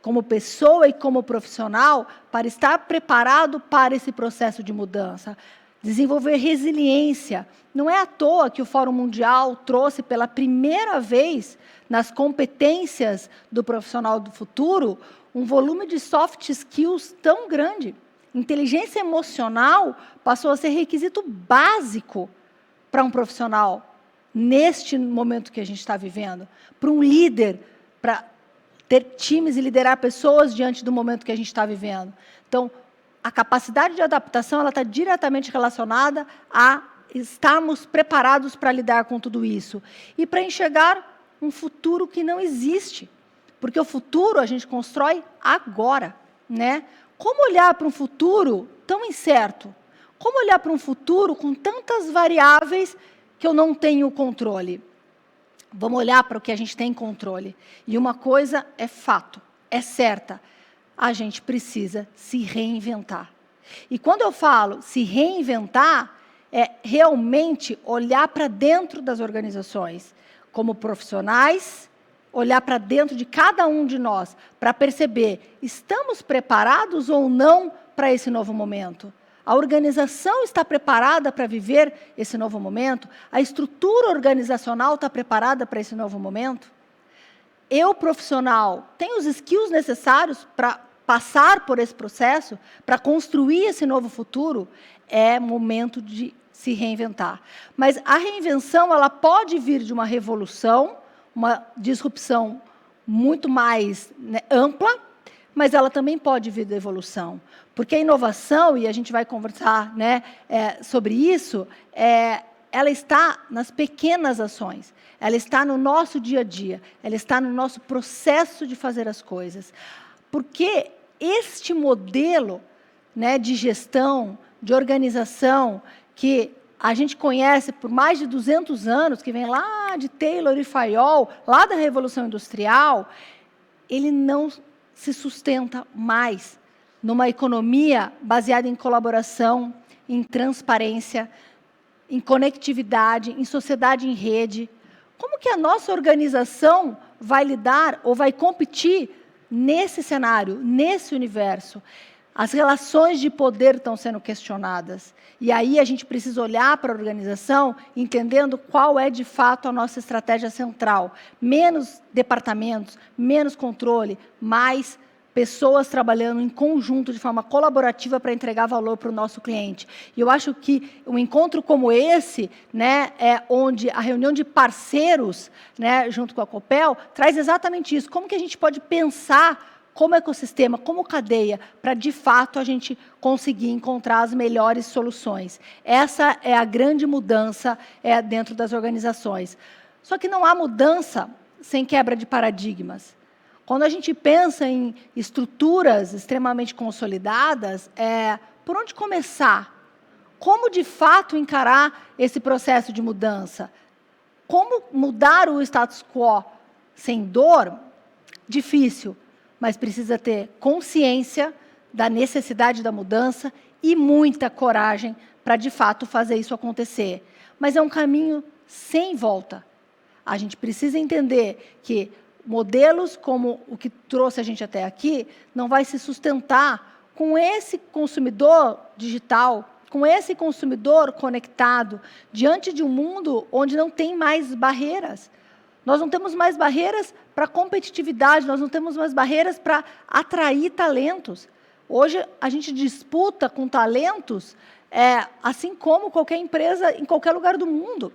Speaker 5: como pessoa e como profissional, para estar preparado para esse processo de mudança. Desenvolver resiliência. Não é à toa que o Fórum Mundial trouxe pela primeira vez nas competências do profissional do futuro um volume de soft skills tão grande. Inteligência emocional passou a ser requisito básico para um profissional neste momento que a gente está vivendo, para um líder, para ter times e liderar pessoas diante do momento que a gente está vivendo. Então, a capacidade de adaptação ela está diretamente relacionada a estarmos preparados para lidar com tudo isso e para enxergar um futuro que não existe, porque o futuro a gente constrói agora, né? Como olhar para um futuro tão incerto? Como olhar para um futuro com tantas variáveis que eu não tenho controle? Vamos olhar para o que a gente tem controle. E uma coisa é fato, é certa. A gente precisa se reinventar. E quando eu falo se reinventar, é realmente olhar para dentro das organizações, como profissionais, olhar para dentro de cada um de nós, para perceber, estamos preparados ou não para esse novo momento? A organização está preparada para viver esse novo momento? A estrutura organizacional está preparada para esse novo momento? Eu, profissional, tenho os skills necessários para passar por esse processo, para construir esse novo futuro? É momento de se reinventar. Mas a reinvenção ela pode vir de uma revolução, uma disrupção muito mais ampla, mas ela também pode vir da evolução. Porque a inovação, e a gente vai conversar sobre isso, ela está nas pequenas ações, ela está no nosso dia a dia, ela está no nosso processo de fazer as coisas. Porque este modelo de gestão, de organização, que a gente conhece por mais de 200 anos, que vem lá de Taylor e Fayol, lá da Revolução Industrial, ele não se sustenta mais numa economia baseada em colaboração, em transparência, em conectividade, em sociedade em rede. Como que a nossa organização vai lidar ou vai competir nesse cenário, nesse universo? As relações de poder estão sendo questionadas. E aí a gente precisa olhar para a organização entendendo qual é, de fato, a nossa estratégia central. Menos departamentos, menos controle, mais pessoas trabalhando em conjunto, de forma colaborativa, para entregar valor para o nosso cliente. E eu acho que um encontro como esse, onde a reunião de parceiros, junto com a Copel, traz exatamente isso. Como que a gente pode pensar como ecossistema, como cadeia, para, de fato, a gente conseguir encontrar as melhores soluções. Essa é a grande mudança dentro das organizações. Só que não há mudança sem quebra de paradigmas. Quando a gente pensa em estruturas extremamente consolidadas, por onde começar? Como, de fato, encarar esse processo de mudança? Como mudar o status quo sem dor? Difícil. Mas precisa ter consciência da necessidade da mudança e muita coragem para, de fato, fazer isso acontecer. Mas é um caminho sem volta. A gente precisa entender que modelos como o que trouxe a gente até aqui não vai se sustentar com esse consumidor digital, com esse consumidor conectado, diante de um mundo onde não tem mais barreiras. Nós não temos mais barreiras para competitividade, nós não temos mais barreiras para atrair talentos. Hoje, a gente disputa com talentos, assim como qualquer empresa em qualquer lugar do mundo.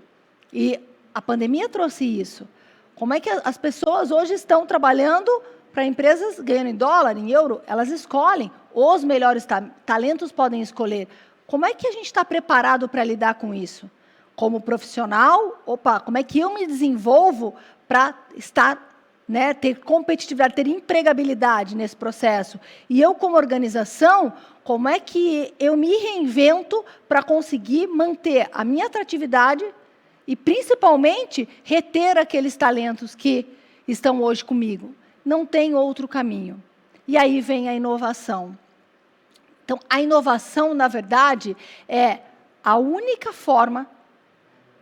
Speaker 5: E a pandemia trouxe isso. Como é que as pessoas hoje estão trabalhando para empresas ganhando em dólar, em euro? Elas escolhem, os melhores talentos podem escolher. Como é que a gente está preparado para lidar com isso? Como profissional, como é que eu me desenvolvo para ter competitividade, ter empregabilidade nesse processo? E eu, como organização, como é que eu me reinvento para conseguir manter a minha atratividade e, principalmente, reter aqueles talentos que estão hoje comigo? Não tem outro caminho. E aí vem a inovação. Então, a inovação, na verdade, é a única forma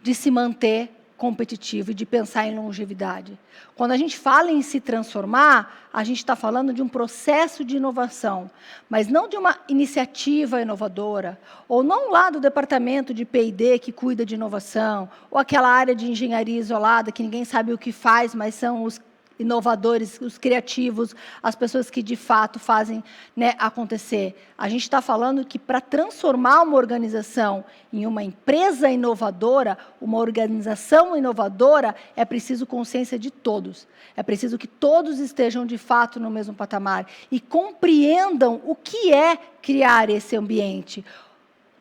Speaker 5: de se manter competitivo e de pensar em longevidade. Quando a gente fala em se transformar, a gente está falando de um processo de inovação, mas não de uma iniciativa inovadora, ou não lá do departamento de P&D que cuida de inovação, ou aquela área de engenharia isolada que ninguém sabe o que faz, mas são os inovadores, os criativos, as pessoas que de fato fazem, né, acontecer. A gente está falando que para transformar uma organização em uma empresa inovadora, uma organização inovadora, é preciso consciência de todos. É preciso que todos estejam de fato no mesmo patamar e compreendam o que é criar esse ambiente.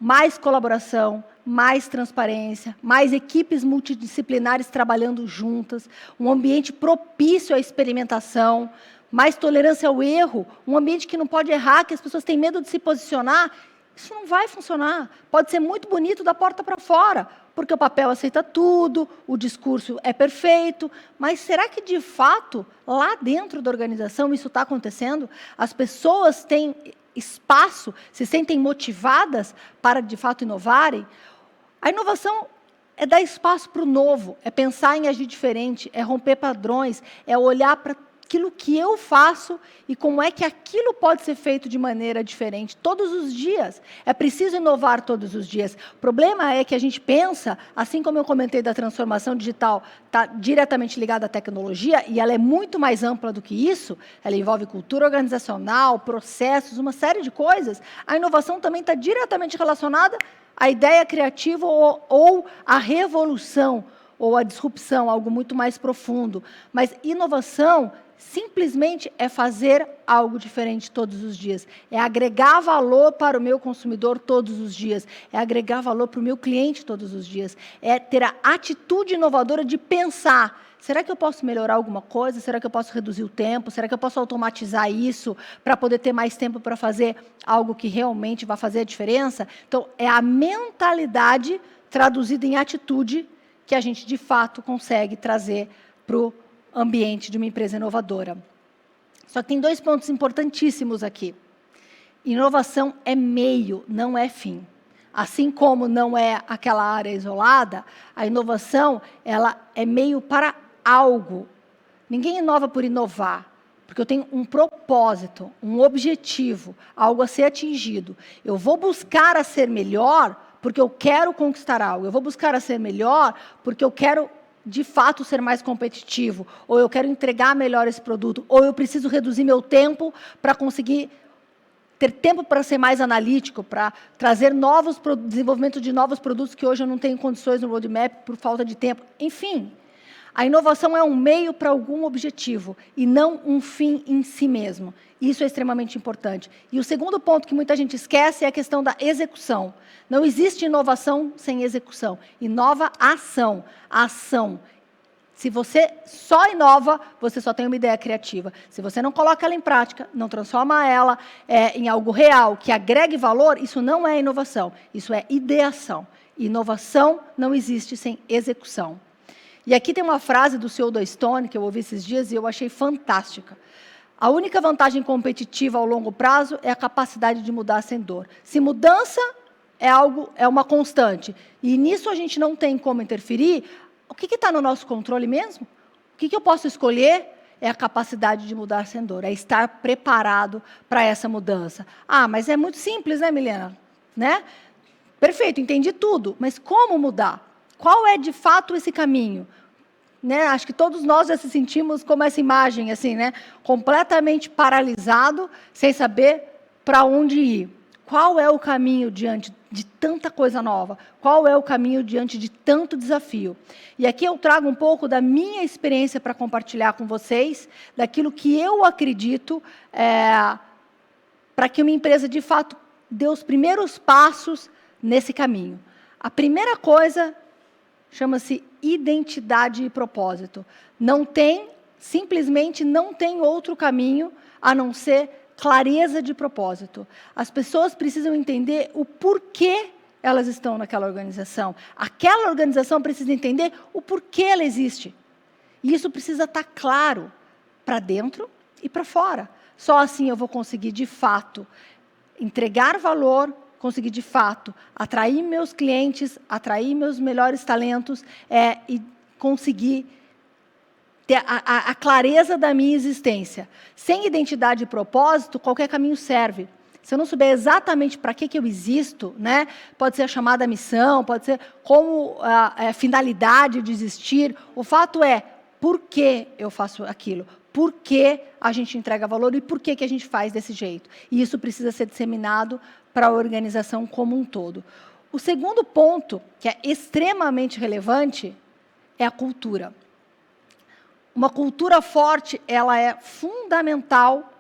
Speaker 5: Mais colaboração, mais transparência, mais equipes multidisciplinares trabalhando juntas, um ambiente propício à experimentação, mais tolerância ao erro, um ambiente que não pode errar, que as pessoas têm medo de se posicionar. Isso não vai funcionar. Pode ser muito bonito da porta para fora, porque o papel aceita tudo, o discurso é perfeito, mas será que, de fato, lá dentro da organização isso está acontecendo? As pessoas têm espaço, se sentem motivadas para, de fato, inovarem? A inovação é dar espaço para o novo, é pensar em agir diferente, é romper padrões, é olhar para aquilo que eu faço e como é que aquilo pode ser feito de maneira diferente todos os dias. É preciso inovar todos os dias. O problema é que a gente pensa, assim como eu comentei da transformação digital, está diretamente ligada à tecnologia, e ela é muito mais ampla do que isso, ela envolve cultura organizacional, processos, uma série de coisas. A inovação também está diretamente relacionada à ideia criativa ou à revolução, ou à disrupção, algo muito mais profundo. Mas inovação simplesmente é fazer algo diferente todos os dias. É agregar valor para o meu consumidor todos os dias. É agregar valor para o meu cliente todos os dias. É ter a atitude inovadora de pensar: será que eu posso melhorar alguma coisa? Será que eu posso reduzir o tempo? Será que eu posso automatizar isso para poder ter mais tempo para fazer algo que realmente vai fazer a diferença? Então, é a mentalidade traduzida em atitude que a gente, de fato, consegue trazer para o ambiente de uma empresa inovadora. Só que tem 2 pontos importantíssimos aqui. Inovação é meio, não é fim. Assim como não é aquela área isolada, a inovação ela é meio para algo. Ninguém inova por inovar, porque eu tenho um propósito, um objetivo, algo a ser atingido. Eu vou buscar a ser melhor porque eu quero conquistar algo. Eu vou buscar a ser melhor porque eu quero, de fato, ser mais competitivo. Ou eu quero entregar melhor esse produto. Ou eu preciso reduzir meu tempo para conseguir ter tempo para ser mais analítico, para trazer desenvolvimento de novos produtos que hoje eu não tenho condições no roadmap por falta de tempo. Enfim, a inovação é um meio para algum objetivo e não um fim em si mesmo. Isso é extremamente importante. E o segundo ponto que muita gente esquece é a questão da execução. Não existe inovação sem execução. Inova a ação. A ação. Se você só inova, você só tem uma ideia criativa. Se você não coloca ela em prática, não transforma ela em algo real, que agregue valor, isso não é inovação. Isso é ideação. Inovação não existe sem execução. E aqui tem uma frase do CEO da Stone, que eu ouvi esses dias e eu achei fantástica. A única vantagem competitiva ao longo prazo é a capacidade de mudar sem dor. Se mudança é uma constante, e nisso a gente não tem como interferir, o que está no nosso controle mesmo? O que eu posso escolher? É a capacidade de mudar sem dor, é estar preparado para essa mudança. Ah, mas é muito simples, né, Milena? Né? Perfeito, entendi tudo, mas como mudar? Qual é, de fato, esse caminho? Né? Acho que todos nós já se sentimos como essa imagem, assim, né? Completamente paralisado, sem saber para onde ir. Qual é o caminho diante de tanta coisa nova? Qual é o caminho diante de tanto desafio? E aqui eu trago um pouco da minha experiência para compartilhar com vocês, daquilo que eu acredito para que uma empresa, de fato, dê os primeiros passos nesse caminho. A primeira coisa chama-se identidade e propósito. Simplesmente não tem outro caminho a não ser clareza de propósito. As pessoas precisam entender o porquê elas estão naquela organização. Aquela organização precisa entender o porquê ela existe. E isso precisa estar claro para dentro e para fora. Só assim eu vou conseguir, de fato, entregar valor, conseguir, de fato, atrair meus clientes, atrair meus melhores talentos e conseguir ter a clareza da minha existência. Sem identidade e propósito, qualquer caminho serve. Se eu não souber exatamente para que eu existo, né, pode ser a chamada missão, pode ser como a finalidade de existir, o fato é, por que eu faço aquilo? Por que a gente entrega valor e por que a gente faz desse jeito? E isso precisa ser disseminado para a organização como um todo. O segundo ponto, que é extremamente relevante, é a cultura. Uma cultura forte, ela é fundamental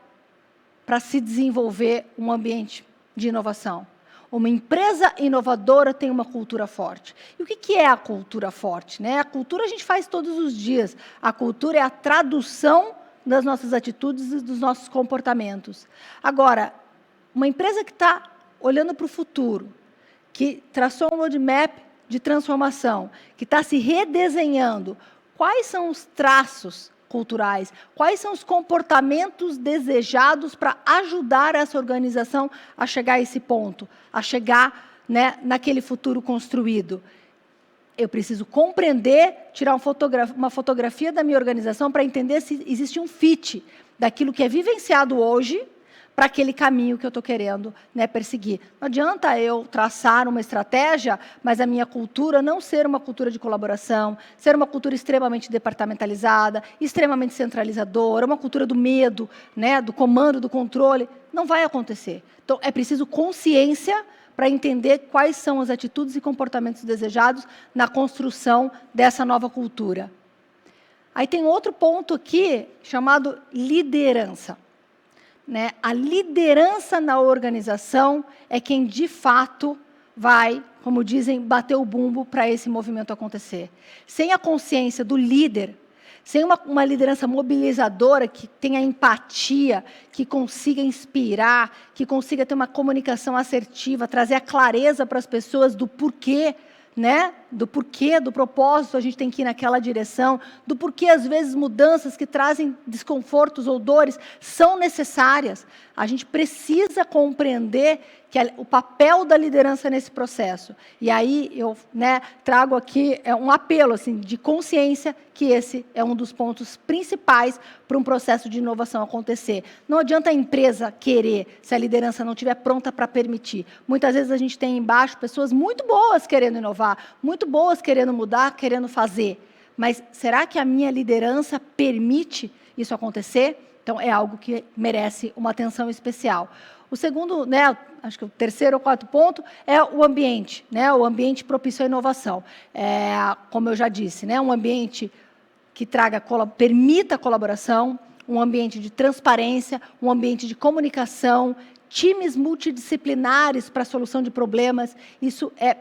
Speaker 5: para se desenvolver um ambiente de inovação. Uma empresa inovadora tem uma cultura forte. E o que é a cultura forte, né? A cultura a gente faz todos os dias. A cultura é a tradução das nossas atitudes e dos nossos comportamentos. Agora, uma empresa que está olhando para o futuro, que traçou um roadmap de transformação, que está se redesenhando, quais são os traços culturais? Quais são os comportamentos desejados para ajudar essa organização a chegar a esse ponto, a chegar, né, naquele futuro construído? Eu preciso compreender, tirar uma fotografia da minha organização para entender se existe um fit daquilo que é vivenciado hoje para aquele caminho que eu estou querendo, né, perseguir. Não adianta eu traçar uma estratégia, mas a minha cultura não ser uma cultura de colaboração, ser uma cultura extremamente departamentalizada, extremamente centralizadora, uma cultura do medo, né, do comando, do controle. Não vai acontecer. Então, é preciso consciência para entender quais são as atitudes e comportamentos desejados na construção dessa nova cultura. Aí tem outro ponto aqui, chamado liderança. Né? A liderança na organização é quem, de fato, vai, como dizem, bater o bumbo para esse movimento acontecer. Sem a consciência do líder, sem uma liderança mobilizadora que tenha empatia, que consiga inspirar, que consiga ter uma comunicação assertiva, trazer a clareza para as pessoas do porquê, né? Do porquê, do propósito, a gente tem que ir naquela direção, do porquê, às vezes, mudanças que trazem desconfortos ou dores são necessárias. A gente precisa compreender que o papel da liderança nesse processo. E aí eu, né, trago aqui um apelo assim, de consciência que esse é um dos pontos principais para um processo de inovação acontecer. Não adianta a empresa querer, se a liderança não estiver pronta para permitir. Muitas vezes a gente tem embaixo pessoas muito boas querendo inovar, muito boas querendo mudar, querendo fazer. Mas será que a minha liderança permite isso acontecer? Então, é algo que merece uma atenção especial. O segundo, né, acho que o terceiro ou quarto ponto é o ambiente, né, o ambiente propício à inovação. Como eu já disse, né, um ambiente que permita a colaboração, um ambiente de transparência, um ambiente de comunicação, times multidisciplinares para a solução de problemas. Isso é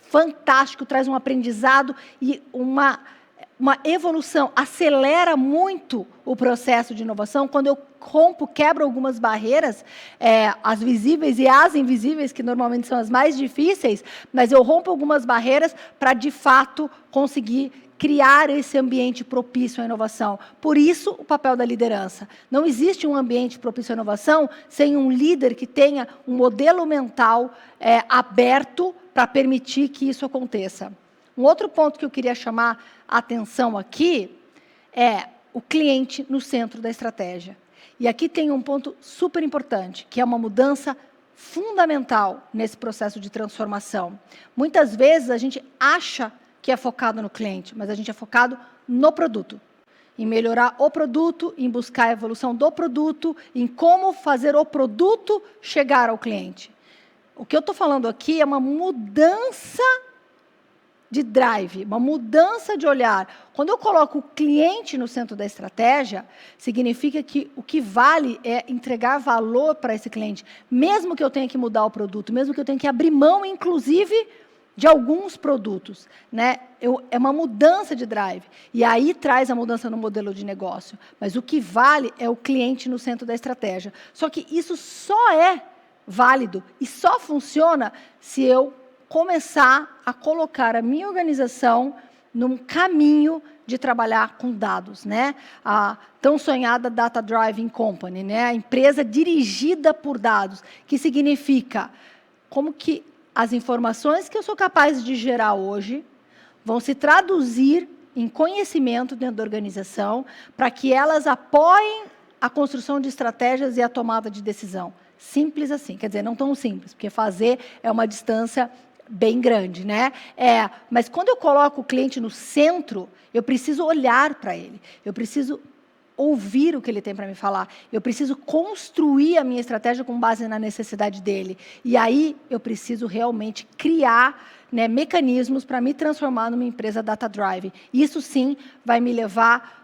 Speaker 5: fantástico, traz um aprendizado e uma evolução, acelera muito o processo de inovação. Quando eu quebro algumas barreiras, as visíveis e as invisíveis, que normalmente são as mais difíceis, mas eu rompo algumas barreiras para, de fato, conseguir criar esse ambiente propício à inovação. Por isso, o papel da liderança. Não existe um ambiente propício à inovação sem um líder que tenha um modelo mental aberto para permitir que isso aconteça. Um outro ponto que eu queria chamar a atenção aqui é o cliente no centro da estratégia. E aqui tem um ponto super importante, que é uma mudança fundamental nesse processo de transformação. Muitas vezes a gente acha que é focado no cliente, mas a gente é focado no produto. Em melhorar o produto, em buscar a evolução do produto, em como fazer o produto chegar ao cliente. O que eu estou falando aqui é uma mudança de drive, uma mudança de olhar. Quando eu coloco o cliente no centro da estratégia, significa que o que vale é entregar valor para esse cliente, mesmo que eu tenha que mudar o produto, mesmo que eu tenha que abrir mão, inclusive, de alguns produtos, né? É uma mudança de drive. E aí traz a mudança no modelo de negócio. Mas o que vale é o cliente no centro da estratégia. Só que isso só é válido e só funciona se eu começar a colocar a minha organização num caminho de trabalhar com dados, né? A tão sonhada Data Driving Company, né? A empresa dirigida por dados, que significa como que as informações que eu sou capaz de gerar hoje vão se traduzir em conhecimento dentro da organização para que elas apoiem a construção de estratégias e a tomada de decisão. Simples assim, quer dizer, não tão simples, porque fazer é uma distância bem grande, né? Mas quando eu coloco o cliente no centro, eu preciso olhar para ele, eu preciso ouvir o que ele tem para me falar, eu preciso construir a minha estratégia com base na necessidade dele. E aí eu preciso realmente criar, né, mecanismos para me transformar numa empresa data-driven. Isso sim vai me levar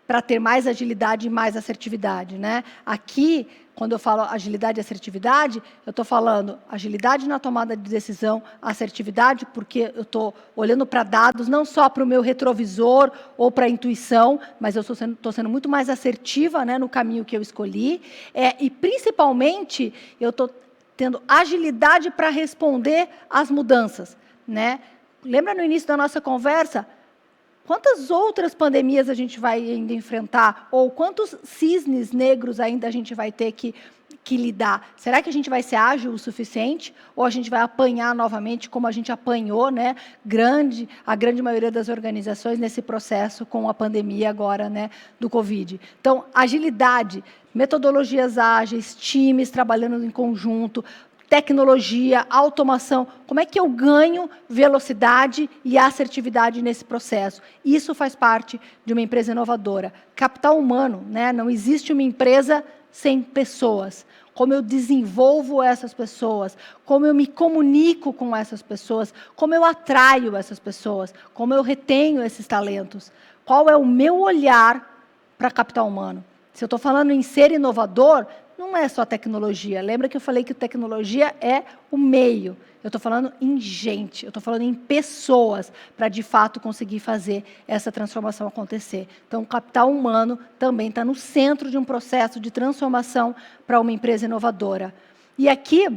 Speaker 5: para ter mais agilidade e mais assertividade, né? Aqui, quando eu falo agilidade e assertividade, eu estou falando agilidade na tomada de decisão, assertividade, porque eu estou olhando para dados, não só para o meu retrovisor ou para a intuição, mas eu estou sendo muito mais assertiva, né, no caminho que eu escolhi, e principalmente eu estou tendo agilidade para responder às mudanças, né? Lembra no início da nossa conversa? Quantas outras pandemias a gente vai ainda enfrentar? Ou quantos cisnes negros ainda a gente vai ter que lidar? Será que a gente vai ser ágil o suficiente? Ou a gente vai apanhar novamente, como a gente apanhou, né, a grande maioria das organizações nesse processo com a pandemia agora, né, do Covid? Então, agilidade, metodologias ágeis, times trabalhando em conjunto, tecnologia, automação, como é que eu ganho velocidade e assertividade nesse processo? Isso faz parte de uma empresa inovadora. Capital humano, né? Não existe uma empresa sem pessoas. Como eu desenvolvo essas pessoas, como eu me comunico com essas pessoas, como eu atraio essas pessoas, como eu retenho esses talentos. Qual é o meu olhar para capital humano? Se eu estou falando em ser inovador, não é só tecnologia. Lembra que eu falei que tecnologia é o meio. Eu estou falando em gente, eu estou falando em pessoas, para de fato conseguir fazer essa transformação acontecer. Então, o capital humano também está no centro de um processo de transformação para uma empresa inovadora. E aqui,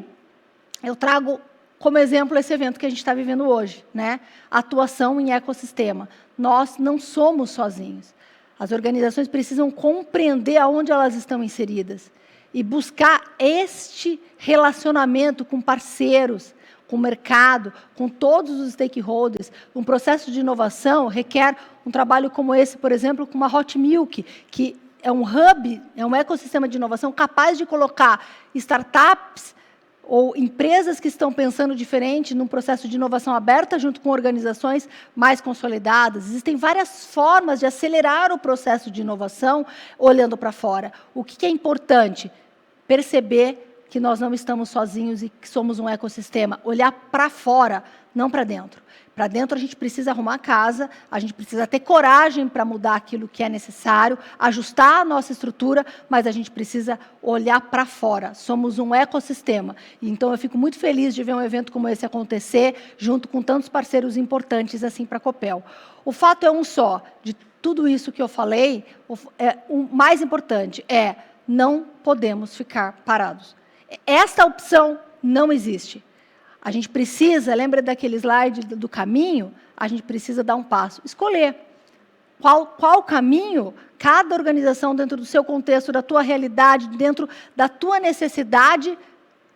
Speaker 5: eu trago como exemplo esse evento que a gente está vivendo hoje, né? Atuação em ecossistema. Nós não somos sozinhos. As organizações precisam compreender aonde elas estão inseridas e buscar este relacionamento com parceiros, com o mercado, com todos os stakeholders. Um processo de inovação requer um trabalho como esse, por exemplo, com uma Hot Milk, que é um hub, é um ecossistema de inovação capaz de colocar startups ou empresas que estão pensando diferente num processo de inovação aberta junto com organizações mais consolidadas. Existem várias formas de acelerar o processo de inovação olhando para fora. O que é importante? Perceber que nós não estamos sozinhos e que somos um ecossistema. Olhar para fora, não para dentro. Para dentro a gente precisa arrumar a casa, a gente precisa ter coragem para mudar aquilo que é necessário, ajustar a nossa estrutura, mas a gente precisa olhar para fora. Somos um ecossistema. Então eu fico muito feliz de ver um evento como esse acontecer, junto com tantos parceiros importantes assim para a Copel. O fato é um só, de tudo isso que eu falei, o mais importante é: não podemos ficar parados. Esta opção não existe. A gente precisa, lembra daquele slide do caminho? A gente precisa dar um passo, escolher. Qual caminho cada organização, dentro do seu contexto, da tua realidade, dentro da tua necessidade,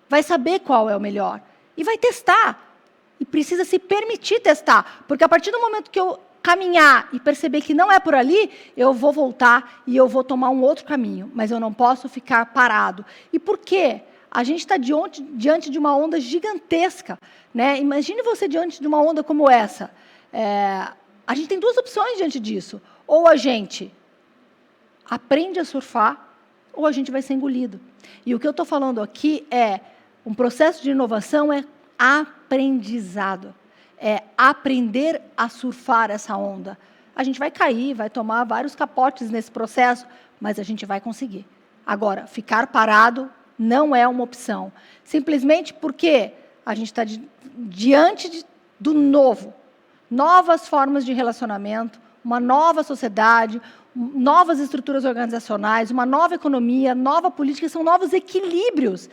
Speaker 5: vai saber qual é o melhor. E vai testar. E precisa se permitir testar. Porque a partir do momento que eu caminhar e perceber que não é por ali, eu vou voltar e eu vou tomar um outro caminho. Mas eu não posso ficar parado. E por quê? A gente está diante de uma onda gigantesca, né? Imagine você diante de uma onda como essa. A gente tem duas opções diante disso. Ou a gente aprende a surfar, ou a gente vai ser engolido. E o que eu estou falando aqui é um processo de inovação, é aprendizado. É aprender a surfar essa onda. A gente vai cair, vai tomar vários capotes nesse processo, mas a gente vai conseguir. Agora, ficar parado não é uma opção. Simplesmente porque a gente está diante do novo. Novas formas de relacionamento, uma nova sociedade, novas estruturas organizacionais, uma nova economia, nova política, são novos equilíbrios.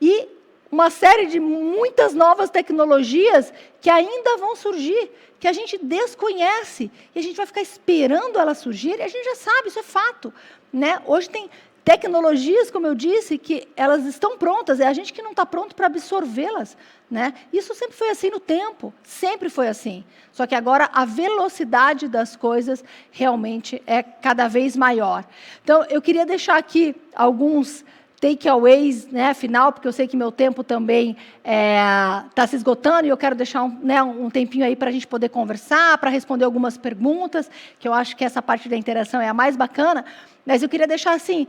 Speaker 5: E uma série de muitas novas tecnologias que ainda vão surgir, que a gente desconhece, e a gente vai ficar esperando elas surgirem, e a gente já sabe, isso é fato, né? Hoje tem Tecnologias, como eu disse, que elas estão prontas, é a gente que não está pronto para absorvê-las, né? Isso sempre foi assim no tempo, sempre foi assim. Só que agora a velocidade das coisas realmente é cada vez maior. Então, eu queria deixar aqui alguns takeaways, né, final, porque eu sei que meu tempo também está se esgotando e eu quero deixar um tempinho aí para a gente poder conversar, para responder algumas perguntas, que eu acho que essa parte da interação é a mais bacana. Mas eu queria deixar assim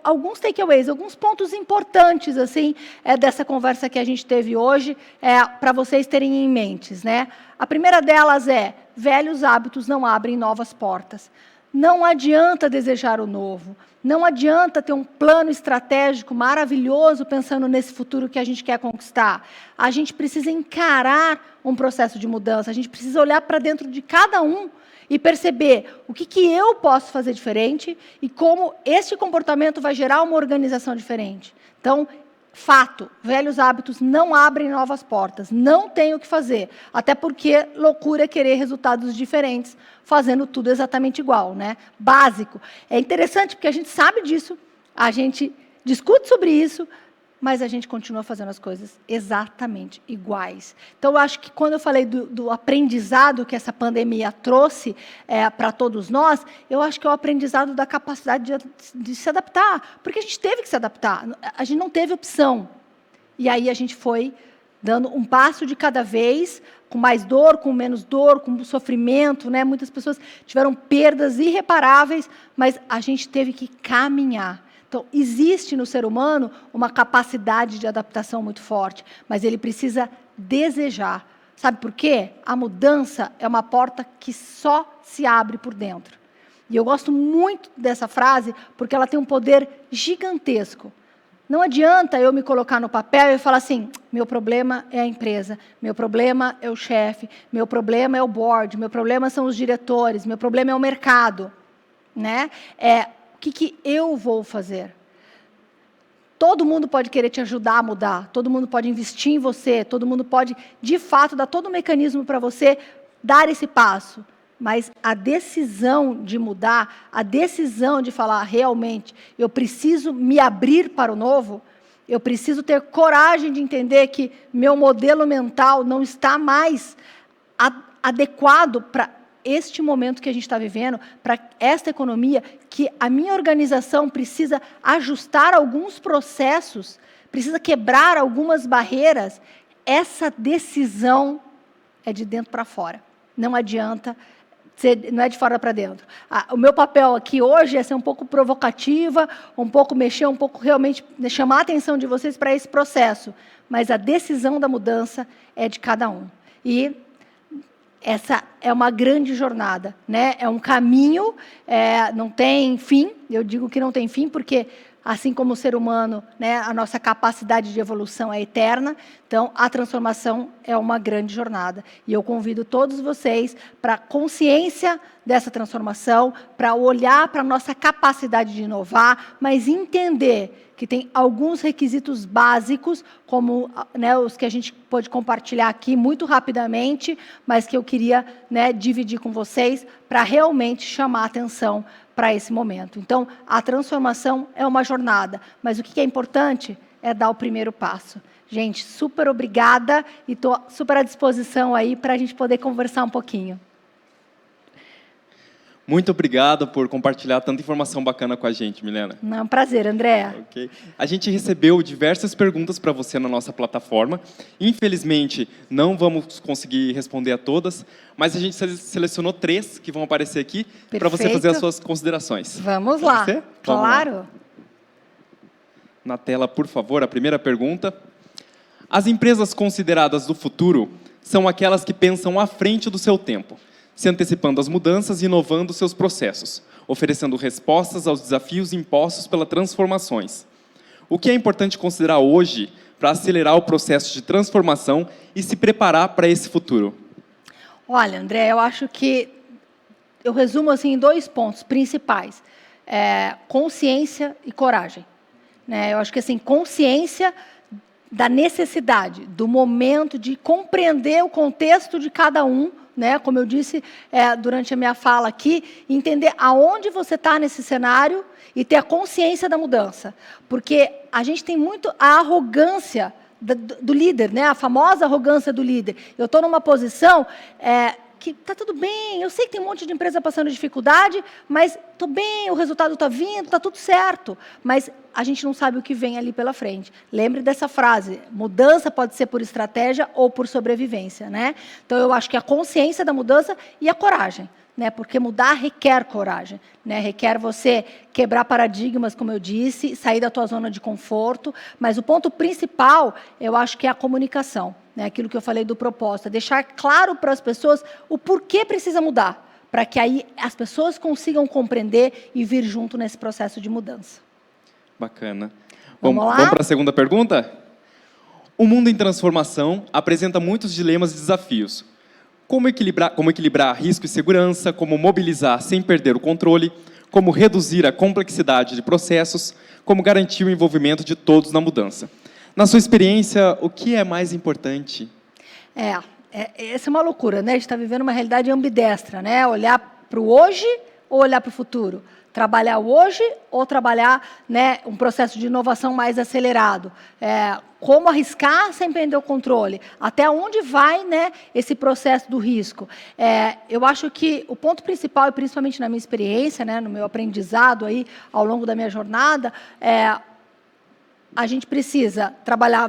Speaker 5: alguns takeaways, alguns pontos importantes assim dessa conversa que a gente teve hoje, para vocês terem em mente, né? A primeira delas é: velhos hábitos não abrem novas portas. Não adianta desejar o novo. Não adianta ter um plano estratégico maravilhoso pensando nesse futuro que a gente quer conquistar. A gente precisa encarar um processo de mudança. A gente precisa olhar para dentro de cada um e perceber o que eu posso fazer diferente e como este comportamento vai gerar uma organização diferente. Então, fato, velhos hábitos não abrem novas portas, não tem o que fazer, até porque loucura é querer resultados diferentes, fazendo tudo exatamente igual, né? Básico. É interessante porque a gente sabe disso, a gente discute sobre isso, mas a gente continua fazendo as coisas exatamente iguais. Então, eu acho que quando eu falei do aprendizado que essa pandemia trouxe para todos nós, eu acho que é o aprendizado da capacidade de se adaptar, porque a gente teve que se adaptar, a gente não teve opção. E aí a gente foi dando um passo de cada vez, com mais dor, com menos dor, com sofrimento, né? Muitas pessoas tiveram perdas irreparáveis, mas a gente teve que caminhar. Então, existe no ser humano uma capacidade de adaptação muito forte, mas ele precisa desejar. Sabe por quê? A mudança é uma porta que só se abre por dentro. E eu gosto muito dessa frase, porque ela tem um poder gigantesco. Não adianta eu me colocar no papel e falar assim: meu problema é a empresa, meu problema é o chefe, meu problema é o board, meu problema são os diretores, meu problema é o mercado, né? O que eu vou fazer? Todo mundo pode querer te ajudar a mudar, todo mundo pode investir em você, todo mundo pode, de fato, dar todo o mecanismo para você dar esse passo. Mas a decisão de mudar, a decisão de falar realmente, eu preciso me abrir para o novo, eu preciso ter coragem de entender que meu modelo mental não está mais adequado para este momento que a gente está vivendo, para esta economia, que a minha organização precisa ajustar alguns processos, precisa quebrar algumas barreiras. Essa decisão é de dentro para fora. Não adianta, não é de fora para dentro. O meu papel aqui hoje é ser um pouco provocativa, um pouco mexer, um pouco realmente chamar a atenção de vocês para esse processo. Mas a decisão da mudança é de cada um. E essa é uma grande jornada, né? É um caminho, não tem fim. Eu digo que não tem fim porque, assim como o ser humano, né, a nossa capacidade de evolução é eterna. Então, a transformação é uma grande jornada. E eu convido todos vocês para a consciência dessa transformação, para olhar para a nossa capacidade de inovar, mas entender que tem alguns requisitos básicos, como, né, os que a gente pode compartilhar aqui muito rapidamente, mas que eu queria, né, dividir com vocês para realmente chamar a atenção para esse momento. Então, a transformação é uma jornada, mas o que é importante é dar o primeiro passo. Gente, super obrigada e estou super à disposição aí para a gente poder conversar um pouquinho.
Speaker 2: Muito obrigado por compartilhar tanta informação bacana com a gente, Milena.
Speaker 5: É um prazer, André.
Speaker 2: Okay. A gente recebeu diversas perguntas para você na nossa plataforma. Infelizmente, não vamos conseguir responder a todas, mas a gente selecionou 3 que vão aparecer aqui para você fazer as suas considerações.
Speaker 5: Vamos lá. Claro.
Speaker 2: Vamos lá. Na tela, por favor, a primeira pergunta. As empresas consideradas do futuro são aquelas que pensam à frente do seu tempo, se antecipando às mudanças e inovando seus processos, oferecendo respostas aos desafios impostos pelas transformações. O que é importante considerar hoje para acelerar o processo de transformação e se preparar para esse futuro?
Speaker 5: Olha, André, eu acho que eu resumo assim em 2 pontos principais: consciência e coragem. Né? Eu acho que assim, consciência da necessidade, do momento de compreender o contexto de cada um, né? Como eu disse durante a minha fala aqui, entender aonde você está nesse cenário e ter a consciência da mudança. Porque a gente tem muito a arrogância do líder, né? A famosa arrogância do líder. Eu estou numa posição que está tudo bem, eu sei que tem um monte de empresa passando dificuldade, mas estou bem, o resultado está vindo, está tudo certo. Mas a gente não sabe o que vem ali pela frente. Lembre dessa frase, mudança pode ser por estratégia ou por sobrevivência, né? Então, eu acho que a consciência da mudança e a coragem, né? Porque mudar requer coragem, né? Requer você quebrar paradigmas, como eu disse, sair da tua zona de conforto, mas o ponto principal, eu acho que é a comunicação, né? Aquilo que eu falei do propósito, é deixar claro para as pessoas o porquê precisa mudar, para que aí as pessoas consigam compreender e vir junto nesse processo de mudança.
Speaker 2: Bacana.
Speaker 5: Vamos lá?
Speaker 2: Vamos para a segunda pergunta? O mundo em transformação apresenta muitos dilemas e desafios. Como equilibrar risco e segurança, como mobilizar sem perder o controle, como reduzir a complexidade de processos, como garantir o envolvimento de todos na mudança. Na sua experiência, o que é mais importante?
Speaker 5: Essa é uma loucura, né? A gente está vivendo uma realidade ambidestra, né? Olhar para o hoje ou olhar para o futuro. Trabalhar hoje ou trabalhar, né, um processo de inovação mais acelerado. Como arriscar sem perder o controle? Até onde vai, né, esse processo do risco? Eu acho que o ponto principal, e principalmente na minha experiência, né, no meu aprendizado aí, ao longo da minha jornada, a gente precisa trabalhar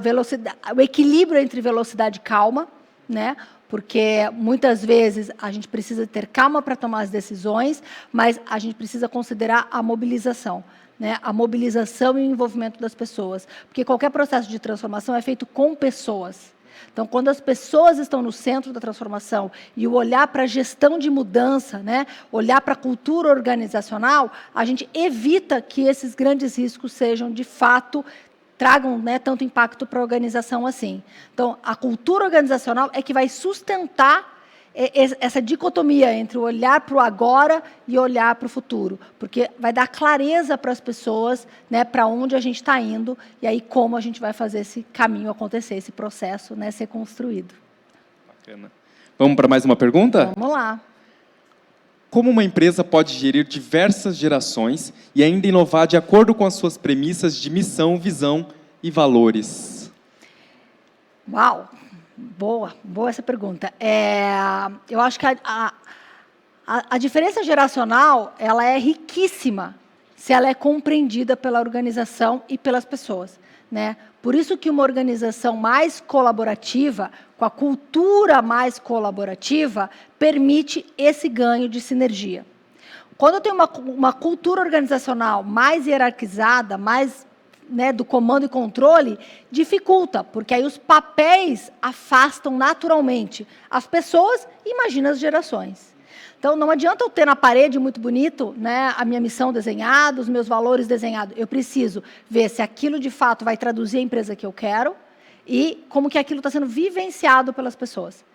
Speaker 5: o equilíbrio entre velocidade e calma, né? Porque muitas vezes a gente precisa ter calma para tomar as decisões, mas a gente precisa considerar a mobilização, né? A mobilização e o envolvimento das pessoas. Porque qualquer processo de transformação é feito com pessoas. Então, quando as pessoas estão no centro da transformação e o olhar para a gestão de mudança, né? Olhar para a cultura organizacional, a gente evita que esses grandes riscos sejam, de fato, tragam, né, tanto impacto para a organização assim. Então, a cultura organizacional é que vai sustentar essa dicotomia entre o olhar para o agora e olhar para o futuro, porque vai dar clareza para as pessoas, né, para onde a gente está indo e aí como a gente vai fazer esse caminho acontecer, esse processo, né, ser construído.
Speaker 2: Bacana. Vamos para mais uma pergunta?
Speaker 5: Vamos lá.
Speaker 2: Como uma empresa pode gerir diversas gerações e ainda inovar de acordo com as suas premissas de missão, visão e valores?
Speaker 5: Uau! Boa essa pergunta. Eu acho que a diferença geracional ela é riquíssima se ela é compreendida pela organização e pelas pessoas, né? Por isso que uma organização mais colaborativa, com a cultura mais colaborativa, permite esse ganho de sinergia. Quando eu tenho uma cultura organizacional mais hierarquizada, mais, né, do comando e controle, dificulta, porque aí os papéis afastam naturalmente as pessoas e imagina as gerações. Então, não adianta eu ter na parede muito bonito, né, a minha missão desenhada, os meus valores desenhados. Eu preciso ver se aquilo, de fato, vai traduzir a empresa que eu quero e como que aquilo está sendo vivenciado pelas pessoas.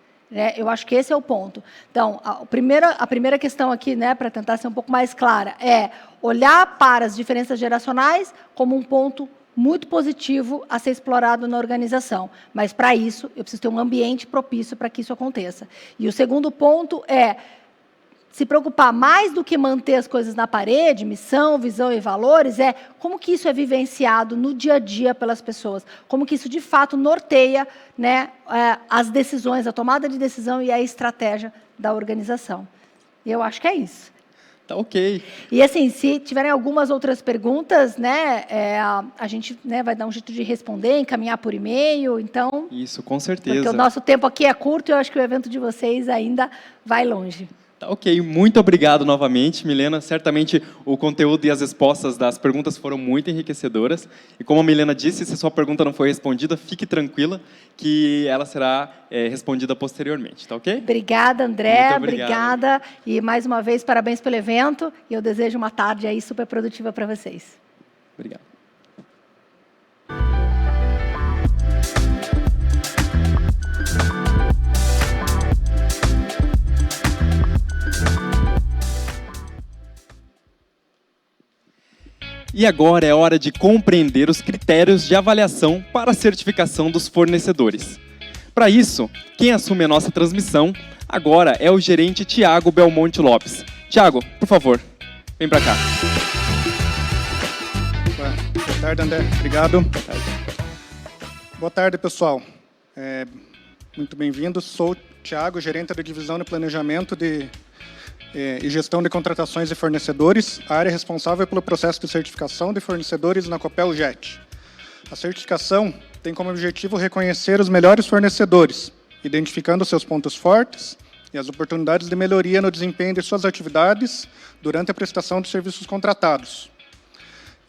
Speaker 5: Eu acho que esse é o ponto. Então, a primeira questão aqui, né, para tentar ser um pouco mais clara, é olhar para as diferenças geracionais como um ponto muito positivo a ser explorado na organização. Mas, para isso, eu preciso ter um ambiente propício para que isso aconteça. E o segundo ponto é se preocupar mais do que manter as coisas na parede, missão, visão e valores, é como que isso é vivenciado no dia a dia pelas pessoas, como que isso de fato norteia, né, as decisões, a tomada de decisão e a estratégia da organização. Eu acho que é isso.
Speaker 2: Tá ok.
Speaker 5: E assim, se tiverem algumas outras perguntas, né, a gente, né, vai dar um jeito de responder, encaminhar por e-mail, então...
Speaker 2: Isso, com certeza.
Speaker 5: Porque o nosso tempo aqui é curto e eu acho que o evento de vocês ainda vai longe.
Speaker 2: Tá ok, muito obrigado novamente, Milena. Certamente o conteúdo e as respostas das perguntas foram muito enriquecedoras. E como a Milena disse, se a sua pergunta não foi respondida, fique tranquila que ela será respondida posteriormente, tá ok?
Speaker 5: Obrigada, André.
Speaker 2: Muito obrigada.
Speaker 5: E mais uma vez, parabéns pelo evento. E eu desejo uma tarde aí super produtiva para vocês.
Speaker 2: Obrigado. E agora é hora de compreender os critérios de avaliação para a certificação dos fornecedores. Para isso, quem assume a nossa transmissão agora é o gerente Tiago Belmonte Lopes. Tiago, por favor, vem para cá.
Speaker 6: Boa tarde, André. Obrigado. Boa tarde, pessoal. Muito bem-vindos. Sou o Tiago, gerente da Divisão de Planejamento e Gestão de Contratações e Fornecedores, a área responsável pelo processo de certificação de fornecedores na Copel GET. A certificação tem como objetivo reconhecer os melhores fornecedores, identificando seus pontos fortes e as oportunidades de melhoria no desempenho de suas atividades durante a prestação de serviços contratados.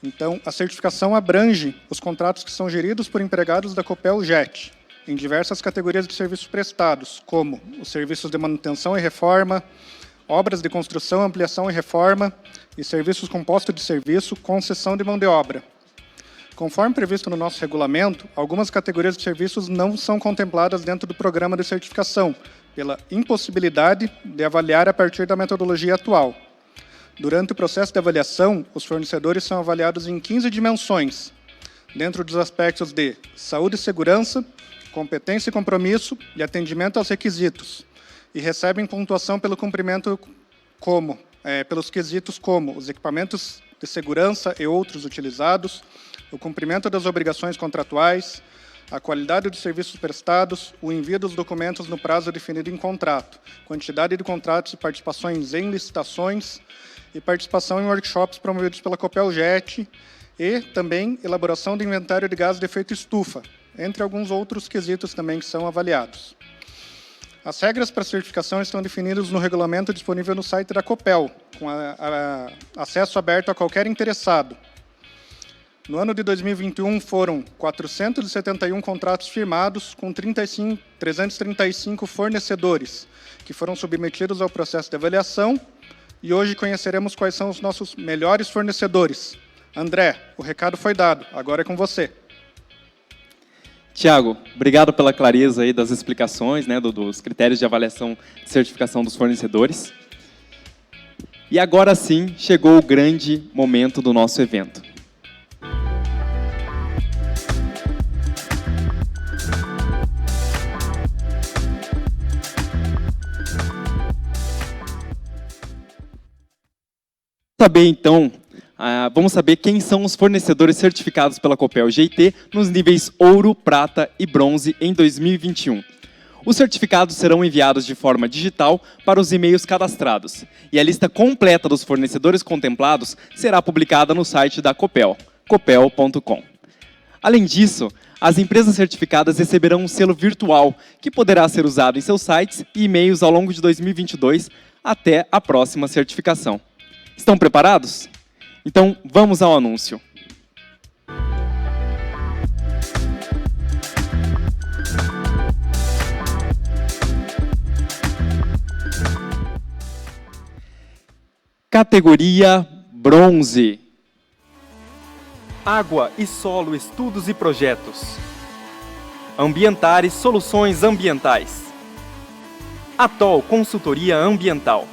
Speaker 6: Então, a certificação abrange os contratos que são geridos por empregados da Copel GET, em diversas categorias de serviços prestados, como os serviços de manutenção e reforma, obras de construção, ampliação e reforma e serviços com posto de serviço, concessão de mão de obra. Conforme previsto no nosso regulamento, algumas categorias de serviços não são contempladas dentro do programa de certificação, pela impossibilidade de avaliar a partir da metodologia atual. Durante o processo de avaliação, os fornecedores são avaliados em 15 dimensões, dentro dos aspectos de saúde e segurança, competência e compromisso e atendimento aos requisitos, e recebem pontuação pelo cumprimento pelos quesitos como os equipamentos de segurança e outros utilizados, o cumprimento das obrigações contratuais, a qualidade dos serviços prestados, o envio dos documentos no prazo definido em contrato, quantidade de contratos e participações em licitações e participação em workshops promovidos pela Copel GET e também elaboração de inventário de gases de efeito estufa, entre alguns outros quesitos também que são avaliados. As regras para certificação estão definidas no regulamento disponível no site da Copel, com acesso aberto a qualquer interessado. No ano de 2021, foram 471 contratos firmados com 335 fornecedores, que foram submetidos ao processo de avaliação, e hoje conheceremos quais são os nossos melhores fornecedores. André, o recado foi dado, agora é com você.
Speaker 2: Tiago, obrigado pela clareza aí das explicações, dos critérios de avaliação de certificação dos fornecedores. E agora sim, chegou o grande momento do nosso evento. Vamos saber quem são os fornecedores certificados pela Copel GT nos níveis ouro, prata e bronze em 2021. Os certificados serão enviados de forma digital para os e-mails cadastrados, e a lista completa dos fornecedores contemplados será publicada no site da Copel, copel.com. Além disso, as empresas certificadas receberão um selo virtual, que poderá ser usado em seus sites e e-mails ao longo de 2022 até a próxima certificação. Estão preparados? Então, vamos ao anúncio. Categoria Bronze. Água e Solo Estudos e Projetos. Ambientares Soluções Ambientais. Atol Consultoria Ambiental.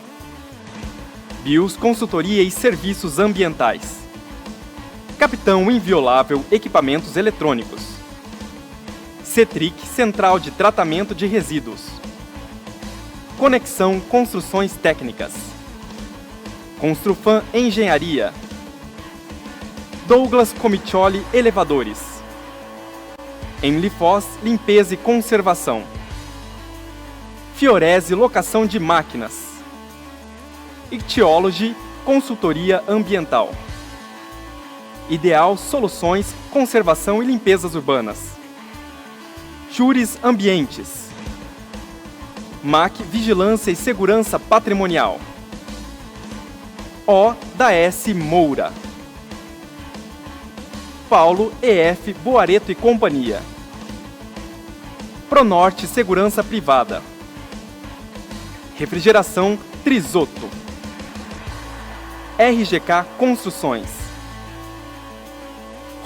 Speaker 2: BIOS Consultoria e Serviços Ambientais. Capitão Inviolável Equipamentos Eletrônicos. Cetric Central de Tratamento de Resíduos. Conexão Construções Técnicas. Construfan Engenharia. Douglas Comicioli Elevadores. Enlifoz Limpeza e Conservação. Fiorese Locação de Máquinas. Ictiology Consultoria Ambiental. Ideal Soluções Conservação e Limpezas Urbanas. Jures Ambientes. MAC Vigilância e Segurança Patrimonial. O da S Moura. Paulo EF Boareto e Companhia. Pronorte Segurança Privada. Refrigeração Trisotto. RGK Construções.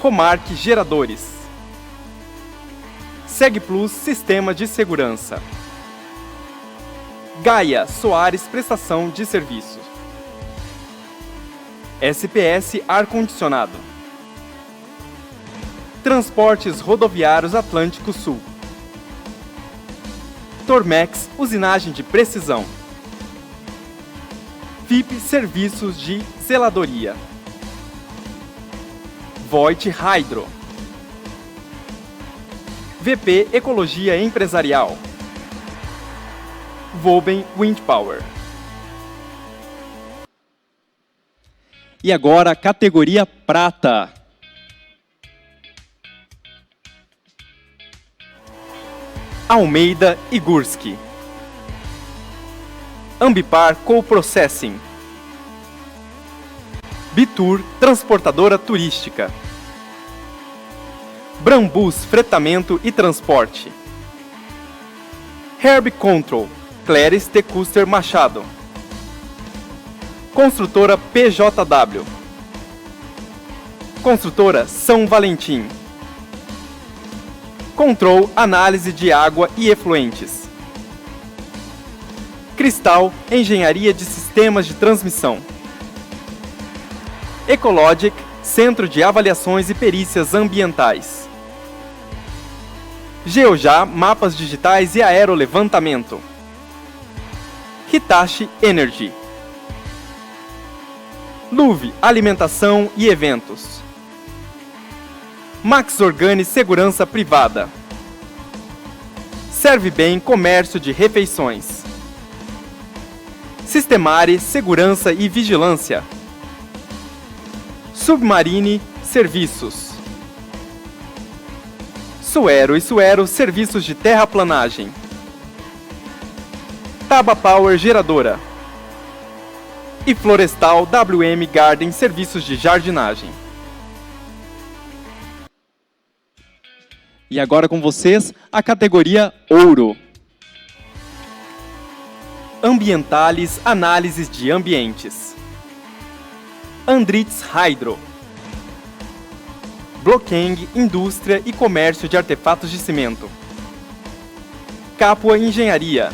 Speaker 2: Romark Geradores. SegPlus Sistema de Segurança. Gaia Soares Prestação de Serviços. SPS Ar-Condicionado. Transportes Rodoviários Atlântico Sul. Tormex, usinagem de precisão. FIP Serviços de Zeladoria. Voit Hydro. VP Ecologia Empresarial. Voben Wind Power. E agora, categoria prata. Almeida e Gursky. Ambipar Co-Processing. Bitur Transportadora Turística. Brambus Fretamento e Transporte. Herb Control, Cléris T. Custer Machado. Construtora PJW. Construtora São Valentim. Control Análise de Água e Efluentes. Cristal Engenharia de Sistemas de Transmissão. Ecologic Centro de Avaliações e Perícias Ambientais. Geojá Mapas Digitais e Aerolevantamento. Hitachi Energy. Luve Alimentação e Eventos. Max Organi Segurança Privada. Serve Bem Comércio de Refeições. Sistemare Segurança e Vigilância. Submarine Serviços. Suero e Suero Serviços de Terraplanagem. Taba Power Geradora. E Florestal WM Garden Serviços de Jardinagem. E agora com vocês, a categoria Ouro. Ambientalis Análises de Ambientes. Andritz Hydro. Bloqueng Indústria e Comércio de Artefatos de Cimento. Capua Engenharia.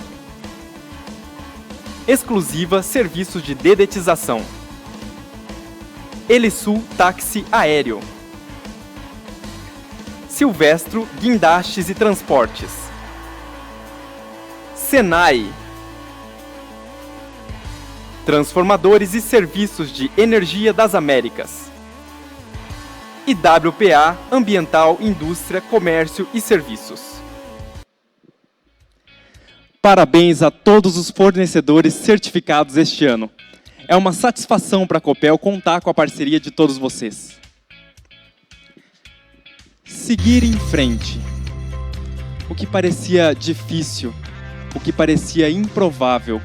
Speaker 2: Exclusiva Serviços de Dedetização. Elisul Táxi Aéreo. Silvestro Guindastes e Transportes. Senai. Transformadores e Serviços de Energia das Américas. E WPA Ambiental, Indústria, Comércio e Serviços. Parabéns a todos os fornecedores certificados este ano. É uma satisfação para a Copel contar com a parceria de todos vocês. Seguir em frente. O que parecia difícil, o que parecia improvável,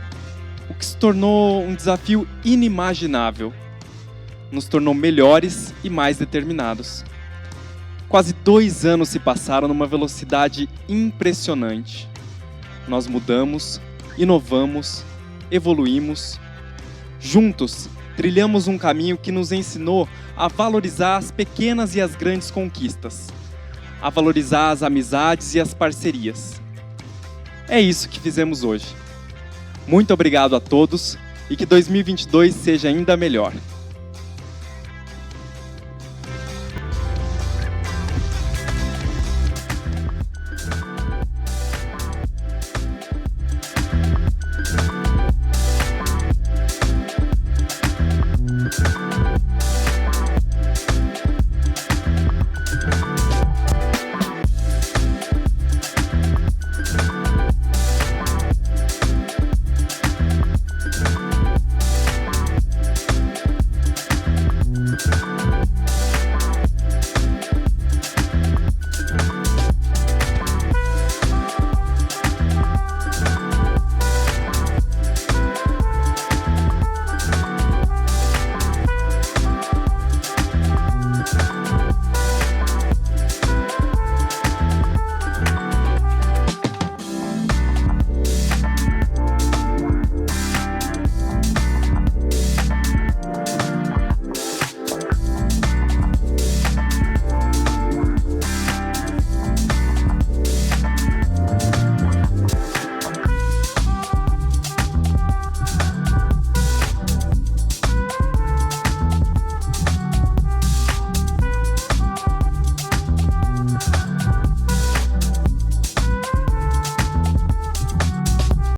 Speaker 2: o que se tornou um desafio inimaginável, nos tornou melhores e mais determinados. Quase 2 anos se passaram numa velocidade impressionante. Nós mudamos, inovamos, evoluímos. Juntos, trilhamos um caminho que nos ensinou a valorizar as pequenas e as grandes conquistas, a valorizar as amizades e as parcerias. É isso que fizemos hoje. Muito obrigado a todos e que 2022 seja ainda melhor.